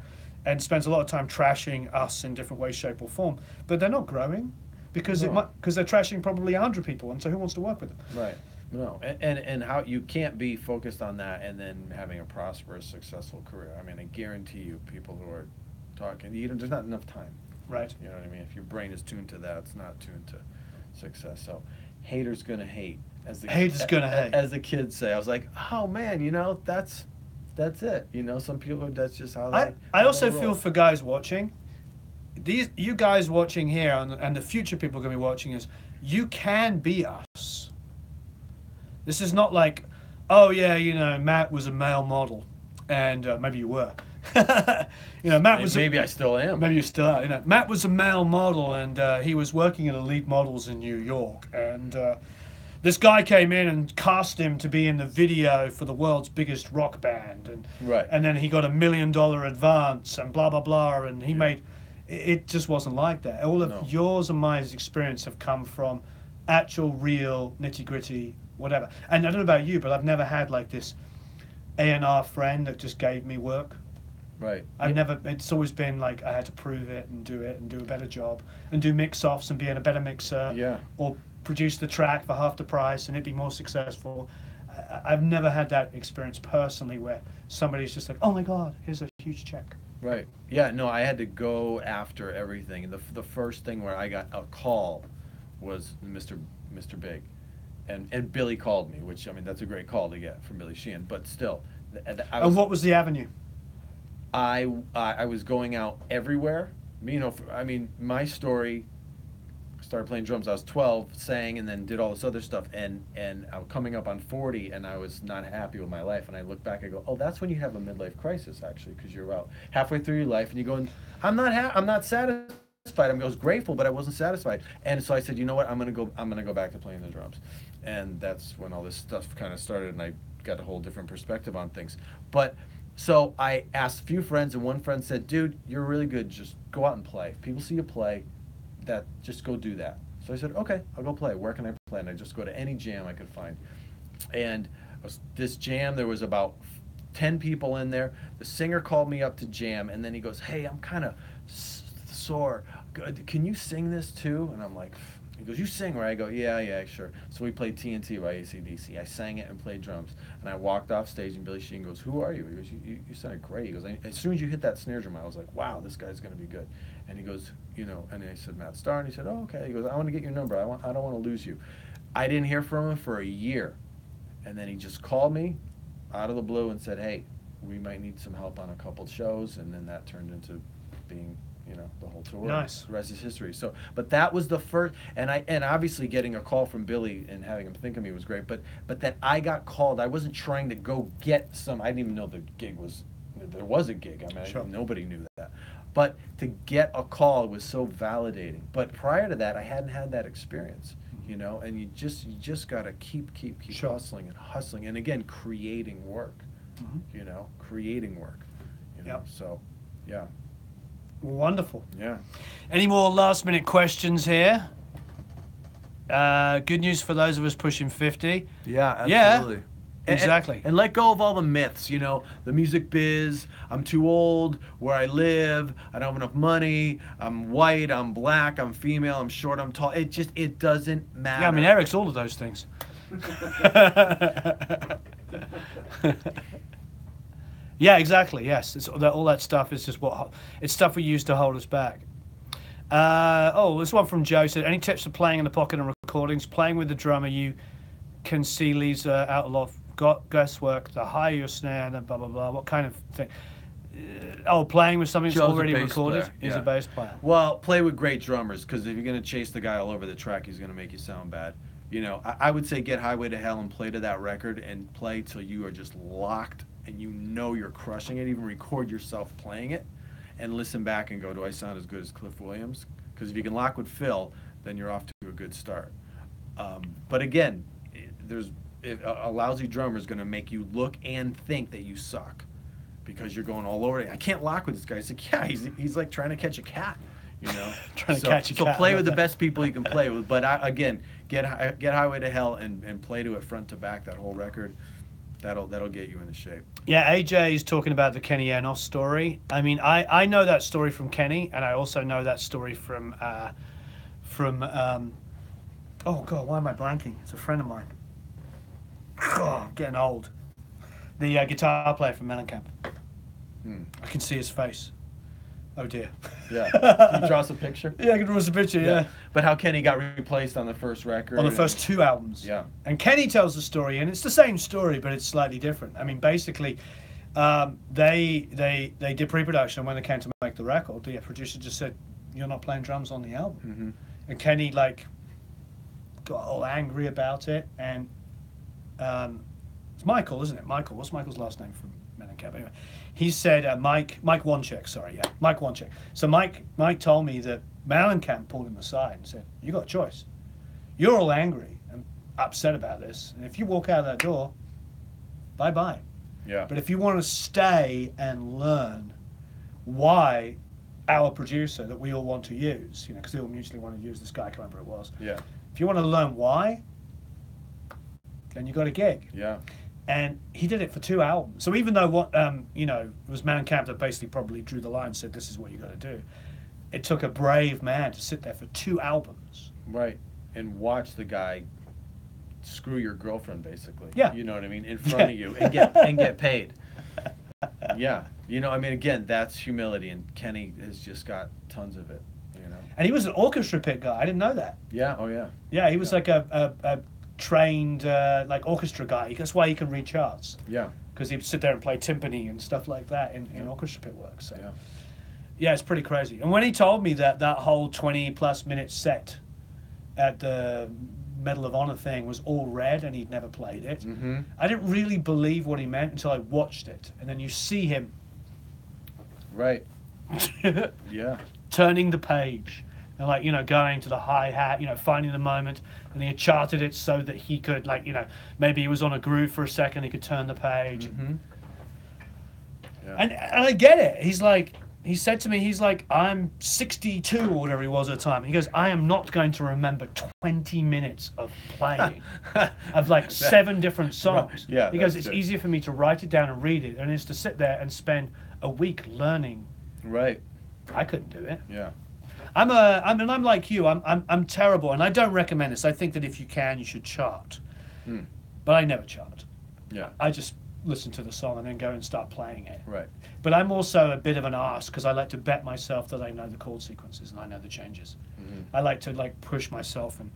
and spends a lot of time trashing us in different ways, shape or form, but they're not growing because because they're trashing probably 100 people, and so who wants to work with them? Right. No. And how you can't be focused on that and then having a prosperous, successful career. I mean, I guarantee you, people who are talking, there's not enough time. Right. You know what I mean? If your brain is tuned to that, it's not tuned to success. So, haters gonna hate. Haters gonna hate. As the kids say. I was like, oh man, that's it. Some people, that's just how they. I also roll. feel for guys watching. You guys watching here, and the future people are going to be watching is, you can be us. This is not like, oh yeah, Matt was a male model, and maybe you were. Matt was. Maybe I still am. Maybe you still are. Matt was a male model, and he was working at Elite Models in New York, and this guy came in and cast him to be in the video for the world's biggest rock band, and then he got $1 million advance and blah blah blah, and he made. It just wasn't like that. All of yours and my experience have come from actual, real, nitty gritty, whatever. And I don't know about you, but I've never had like this A&R friend that just gave me work. Right. It's always been like I had to prove it and do a better job and do mix-offs and be in a better mixer. Yeah. Or produce the track for half the price and it'd be more successful. I've never had that experience personally where somebody's just like, oh my God, here's a huge check. Right. Yeah, no, I had to go after everything. And the first thing where I got a call was Mr. Big. And Billy called me, which, I mean, that's a great call to get from Billy Sheehan. But still. And what was the avenue? I was going out everywhere. My story, started playing drums. I was 12, sang, and then did all this other stuff. And I was coming up on 40, and I was not happy with my life. And I look back, I go, oh, that's when you have a midlife crisis, actually, because you're out halfway through your life, and you go, I'm not satisfied. I was grateful, but I wasn't satisfied. And so I said, you know what? I'm gonna go back to playing the drums. And that's when all this stuff kind of started, and I got a whole different perspective on things. But so I asked a few friends, and one friend said, dude, you're really good. Just go out and play. If people see you play, just go do that. So I said, okay, I'll go play. Where can I play? And I just go to any jam I could find. And this jam, there was about 10 people in there. The singer called me up to jam, and then he goes, hey, I'm kind of sore. Can you sing this too? And I'm like, he goes, you sing, right? I go, yeah, sure. So we played TNT by AC/DC. I sang it and played drums. And I walked off stage, and Billy Sheehan goes, who are you? He goes, you sounded great. He goes, as soon as you hit that snare drum, I was like, wow, this guy's going to be good. And he goes, you know, and I said, Matt Starr, and he said, oh, okay. He goes, I want to get your number. I don't want to lose you. I didn't hear from him for a year. And then he just called me out of the blue and said, hey, we might need some help on a couple shows. And then that turned into being, you know, the whole tour. Nice. The rest is history. So, but that was the first, and obviously getting a call from Billy and having him think of me was great. But that I got called, I wasn't trying to go get some. I didn't even know there was a gig. I mean, Sure. nobody knew that. But to get a call was so validating. But prior to that, I hadn't had that experience, you know. And you just got to keep Sure. hustling, and again, creating work, you know, creating work, you know. Yep. So, yeah. Wonderful. Yeah. Any more last minute questions here? Good news for those of us pushing 50. Yeah, Yeah. absolutely. Exactly. And let go of all the myths, you know, the music biz, I'm too old, where I live, I don't have enough money, I'm white, I'm black, I'm female, I'm short, I'm tall. It doesn't matter. Yeah, I mean, Eric's all of those things. Yeah, exactly. Yes, all that stuff is just it's stuff we use to hold us back. This one from Joe said, any tips for playing in the pocket and recordings? Playing with the drummer, you can see leaves out a lot of guesswork. The higher your snare, and then blah blah blah. What kind of thing? Playing with something that's Joe's a already bass recorded. player, He's yeah. a bass player. Well, play with great drummers, because if you're going to chase the guy all over the track, he's going to make you sound bad. You know, I would say get Highway to Hell and play to that record and play till you are just locked and you know you're crushing it. Even record yourself playing it and listen back and go, do I sound as good as Cliff Williams? Because if you can lock with Phil, then you're off to a good start. But again, a lousy drummer is going to make you look and think that you suck because you're going all over it. I can't lock with this guy. It's like, yeah, he's like trying to catch a cat, you know. Trying to catch a cat. So play with the best people you can play with. But again, get Highway to Hell and play to it front to back, that whole record. That'll get you into shape. Yeah, AJ is talking about the Kenny Enos story. I mean, I know that story from Kenny, and I also know that story from oh God, why am I blanking? It's a friend of mine. Oh, I'm getting old. The guitar player from Mellencamp. I can see his face. Oh dear. Yeah. Can you draw us a picture? Yeah, I can draw us a picture. Yeah. But how Kenny got replaced on the first record. On the first two albums. Yeah. And Kenny tells the story, and it's the same story, but it's slightly different. I mean, basically, they did pre-production, and when they came to make the record, the producer just said, "You're not playing drums on the album." Mm-hmm. And Kenny got all angry about it, and it's Michael, isn't it? Michael. What's Michael's last name from Mellencamp? Anyway, he said Mike Wanchek. Sorry, yeah, Mike Wanchek. So Mike told me that Mellencamp pulled him aside and said, "You got a choice. You're all angry and upset about this, and if you walk out of that door, bye bye. Yeah. But if you want to stay and learn why our producer that we all want to use, you know, because they all mutually want to use this guy, I can't remember who it was. Yeah. If you want to learn why, then you got a gig." Yeah. And he did it for 2 albums. So even though it was Mellencamp that basically probably drew the line and said, "This is what you got to do," it took a brave man to sit there for 2 albums. Right. And watch the guy screw your girlfriend, basically. Yeah. You know what I mean? In front of you and get paid. Yeah. You know, I mean, again, that's humility, and Kenny has just got tons of it. You know. And he was an orchestra pit guy. I didn't know that. Yeah. Oh yeah. Yeah, he was like a trained like orchestra guy. That's why he can read charts. Yeah. Because he'd sit there and play timpani and stuff like that in orchestra pit work. So Yeah. yeah, it's pretty crazy. And when he told me that whole 20+ minute set at the Medal of Honor thing was all red and he'd never played it, Mm-hmm. I didn't really believe what he meant until I watched it. And then you see him Right. Yeah. turning the page and going to the hi-hat, finding the moment, and he had charted it so that he could maybe he was on a groove for a second, he could turn the page. Mm-hmm. Yeah. And I get it. He said to me, I'm 62 or whatever he was at the time. He goes, I am not going to remember 20 minutes of playing of 7 different songs. Yeah, he goes, that's it's good. easier for me to write it down and read it than it is to sit there and spend a week learning. Right. I couldn't do it. Yeah. I'm like you. I'm terrible, and I don't recommend this. I think that if you can, you should chart. But I never chart. Yeah. I just listen to the song and then go and start playing it. Right. But I'm also a bit of an arse because I like to bet myself that I know the chord sequences and I know the changes. Mm-hmm. I like to like push myself and,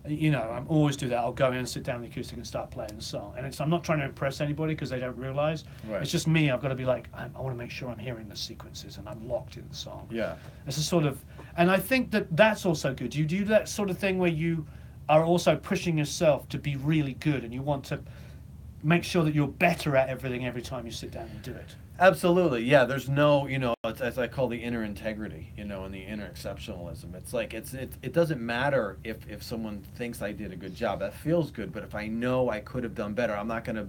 I'm always do that. I'll go in and sit down the acoustic and start playing the song. And I'm not trying to impress anybody because they don't realize. Right. It's just me. I've got to be like, I want to make sure I'm hearing the sequences and I'm locked in the song. Yeah. It's a sort of, and I think that's also good. You do that sort of thing where you are also pushing yourself to be really good and you want to make sure that you're better at everything every time you sit down and do it. Absolutely, yeah. There's no, it's, as I call the inner integrity, and the inner exceptionalism. It's like it doesn't matter if someone thinks I did a good job. That feels good, but if I know I could have done better, I'm not gonna.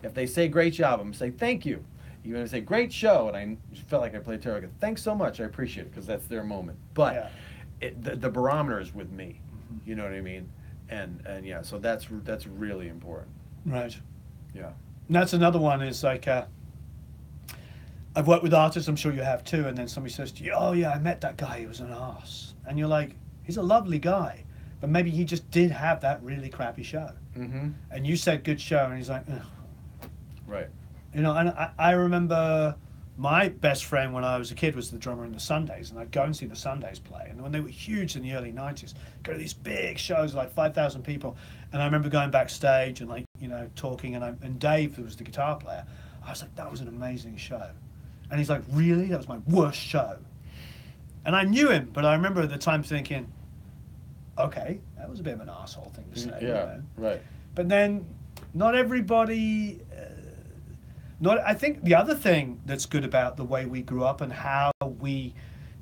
If they say great job, I'm gonna say thank you. Even if they say great show, and I felt like I played terrible, I go, thanks so much, I appreciate it because that's their moment. But the barometer is with me. You know what I mean? And yeah, so that's really important. Right. Yeah. And that's another one is like. I've worked with artists, I'm sure you have too, and then somebody says to you, oh yeah, I met that guy, he was an arse. And you're like, he's a lovely guy, but maybe he just did have that really crappy show. Mm-hmm. And you said good show, and he's like, ugh. Right. And I remember my best friend when I was a kid was the drummer in the Sundays, and I'd go and see the Sundays play. And when they were huge in the early 90s, go to these big shows, like 5,000 people. And I remember going backstage and like, talking, and Dave, who was the guitar player, I was like, that was an amazing show. And he's like, really? That was my worst show. And I knew him, but I remember at the time thinking, okay, that was a bit of an asshole thing to say. Yeah, right. But then not everybody, I think the other thing that's good about the way we grew up and how we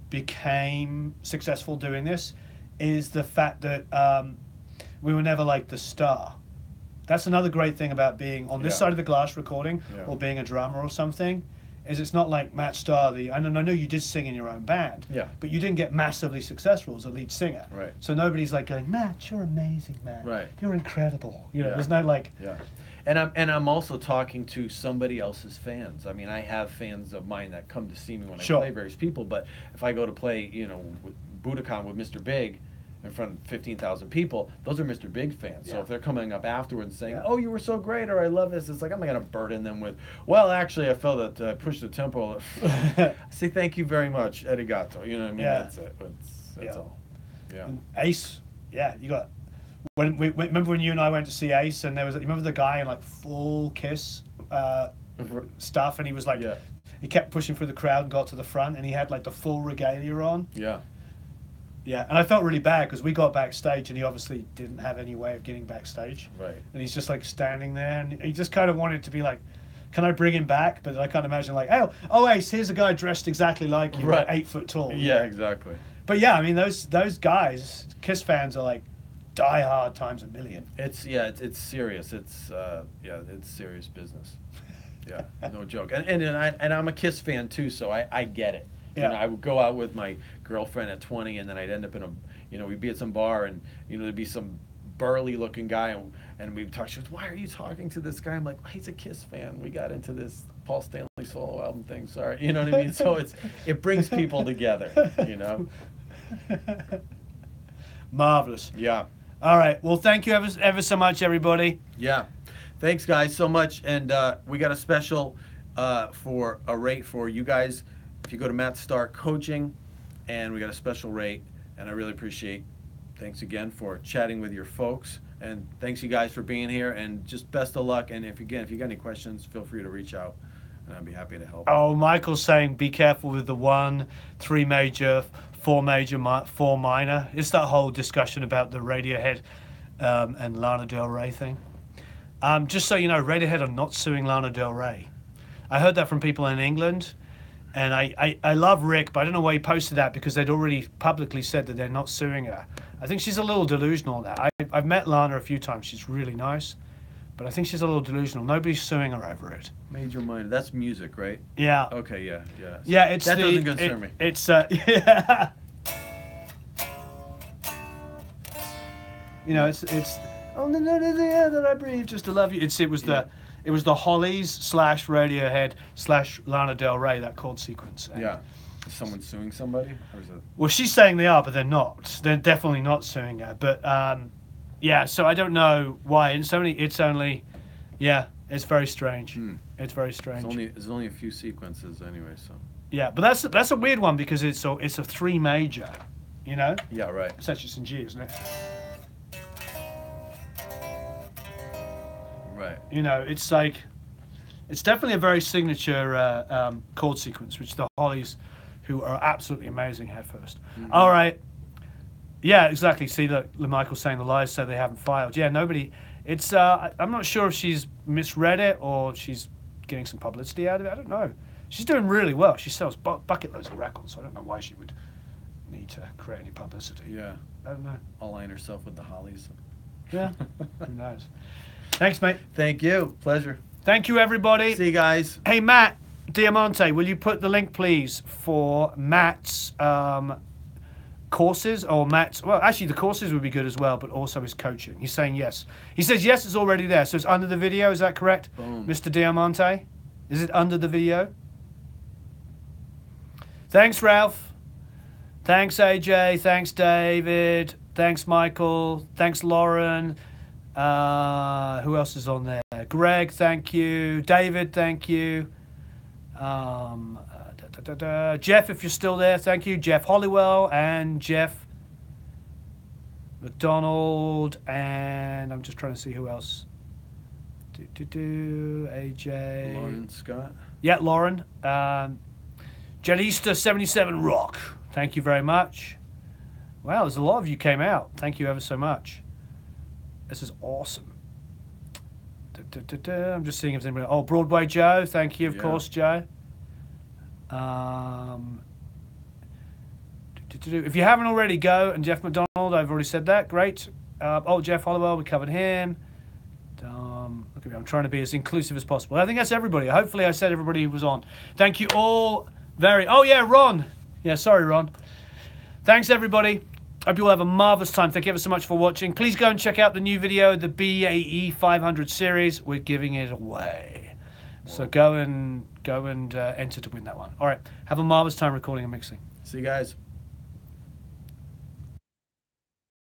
became successful doing this is the fact that we were never like the star. That's another great thing about being on this side of the glass recording or being a drummer or something. Is it's not like Matt Starr, I know you did sing in your own band, but you didn't get massively successful as a lead singer. Right. So nobody's like going, Matt, you're amazing, Matt. Right. You're incredible. There's no like. Yeah. And I'm also talking to somebody else's fans. I mean, I have fans of mine that come to see me when I play various people, but if I go to play, with Budokan with Mr. Big, in front of 15,000 people, those are Mr. Big fans. So if they're coming up afterwards saying, oh, you were so great, or I love this, it's like, I'm not going to burden them with, well, actually, I felt that I pushed the tempo. I say, thank you very much, arigato. You know what I mean? That's it. That's all. Yeah. And Ace, you got, remember when you and I went to see Ace, and there was, you remember the guy in like full Kiss stuff, and he was like, he kept pushing through the crowd and got to the front, and he had like the full regalia on. Yeah. Yeah, and I felt really bad because we got backstage and he obviously didn't have any way of getting backstage. Right. And he's just like standing there, and he just kind of wanted to be like, can I bring him back? But I can't imagine like, oh Ace, here's a guy dressed exactly like you, like 8 foot tall. Yeah, exactly. But yeah, I mean those guys, Kiss fans are like die hard times a million. It's serious. It's it's serious business. Yeah, no joke. And I'm a Kiss fan too, so I get it. Yeah. I would go out with my girlfriend at 20, and then I'd end up in we'd be at some bar, and there'd be some burly-looking guy, and we'd talk. She goes, "Why are you talking to this guy?" I'm like, "He's a Kiss fan. We got into this Paul Stanley solo album thing. Sorry, you know what I mean." So it brings people together, Marvelous. Yeah. All right. Well, thank you ever so much, everybody. Yeah. Thanks, guys, so much. And we got a special for a rate for you guys. If you go to Matt Starr Coaching, and we got a special rate, and I really appreciate. Thanks again for chatting with your folks, and thanks you guys for being here, and just best of luck. And if you got any questions, feel free to reach out, and I'd be happy to help. Oh, Michael's saying be careful with the 1, 3 major, 4 major, 4 minor. It's that whole discussion about the Radiohead and Lana Del Rey thing. Just so you know, Radiohead are not suing Lana Del Rey. I heard that from people in England. And I love Rick, but I don't know why he posted that, because they'd already publicly said that they're not suing her. I think she's a little delusional now. I've met Lana a few times. She's really nice. But I think she's a little delusional. Nobody's suing her over it. Major minor. That's music, right? Yeah. Okay, yeah. Yeah, it's that doesn't concern me. It's, yeah. It's on the note of the air that I breathe just to love you. It was the Hollies / Radiohead / Lana Del Rey, that chord sequence. And Is someone suing somebody? Or is it... Well, she's saying they are, but they're not. They're definitely not suing her. But so I don't know why. It's very strange. It's very strange. There's only a few sequences anyway, so. Yeah, but that's a weird one because it's a 3 major, you know. Yeah, right. It's actually in G, isn't it? Right. You know, it's like, it's definitely a very signature chord sequence, which the Hollies, who are absolutely amazing, had first. Mm-hmm. All right. Yeah, exactly. See, look, Michael's saying the lies say they haven't filed. Yeah, nobody. It's I'm not sure if she's misread it or she's getting some publicity out of it. I don't know. She's doing really well. She sells bucket loads of records, so I don't know why she would need to create any publicity. Yeah. I don't know. Align herself with the Hollies. Yeah. Who knows? Thanks, mate. Thank you. Pleasure. Thank you, everybody. See you guys. Hey, Matt Diamante, will you put the link, please, for Matt's courses or Matt's... Well, actually, the courses would be good as well, but also his coaching. He's saying yes. He says yes, it's already there. So it's under the video. Is that correct, Boom. Mr. Diamante? Is it under the video? Thanks, Ralph. Thanks, AJ. Thanks, David. Thanks, Michael. Thanks, Lauren. Who else is on there? Greg, thank you. David, thank you. Jeff, if you're still there, thank you. Jeff Hollywell and Jeff McDonald, and I'm just trying to see who else. AJ. Lauren Scott. Yeah, Lauren. Jelista 77 Rock. Thank you very much. Wow, there's a lot of you came out. Thank you ever so much. This is awesome. I'm just seeing if there's anybody. Oh, Broadway Joe. Thank you, of course, Joe. If you haven't already, go. And Jeff McDonald, I've already said that. Great. Jeff Hollowell, we covered him. Look at me, I'm trying to be as inclusive as possible. I think that's everybody. Hopefully I said everybody who was on. Thank you all Oh, yeah, Ron. Yeah, sorry, Ron. Thanks, everybody. Hope you all have a marvelous time. Thank you ever so much for watching. Please go and check out the new video, the BAE 500 series. We're giving it away. So go and enter to win that one. All right. Have a marvelous time recording and mixing. See you guys.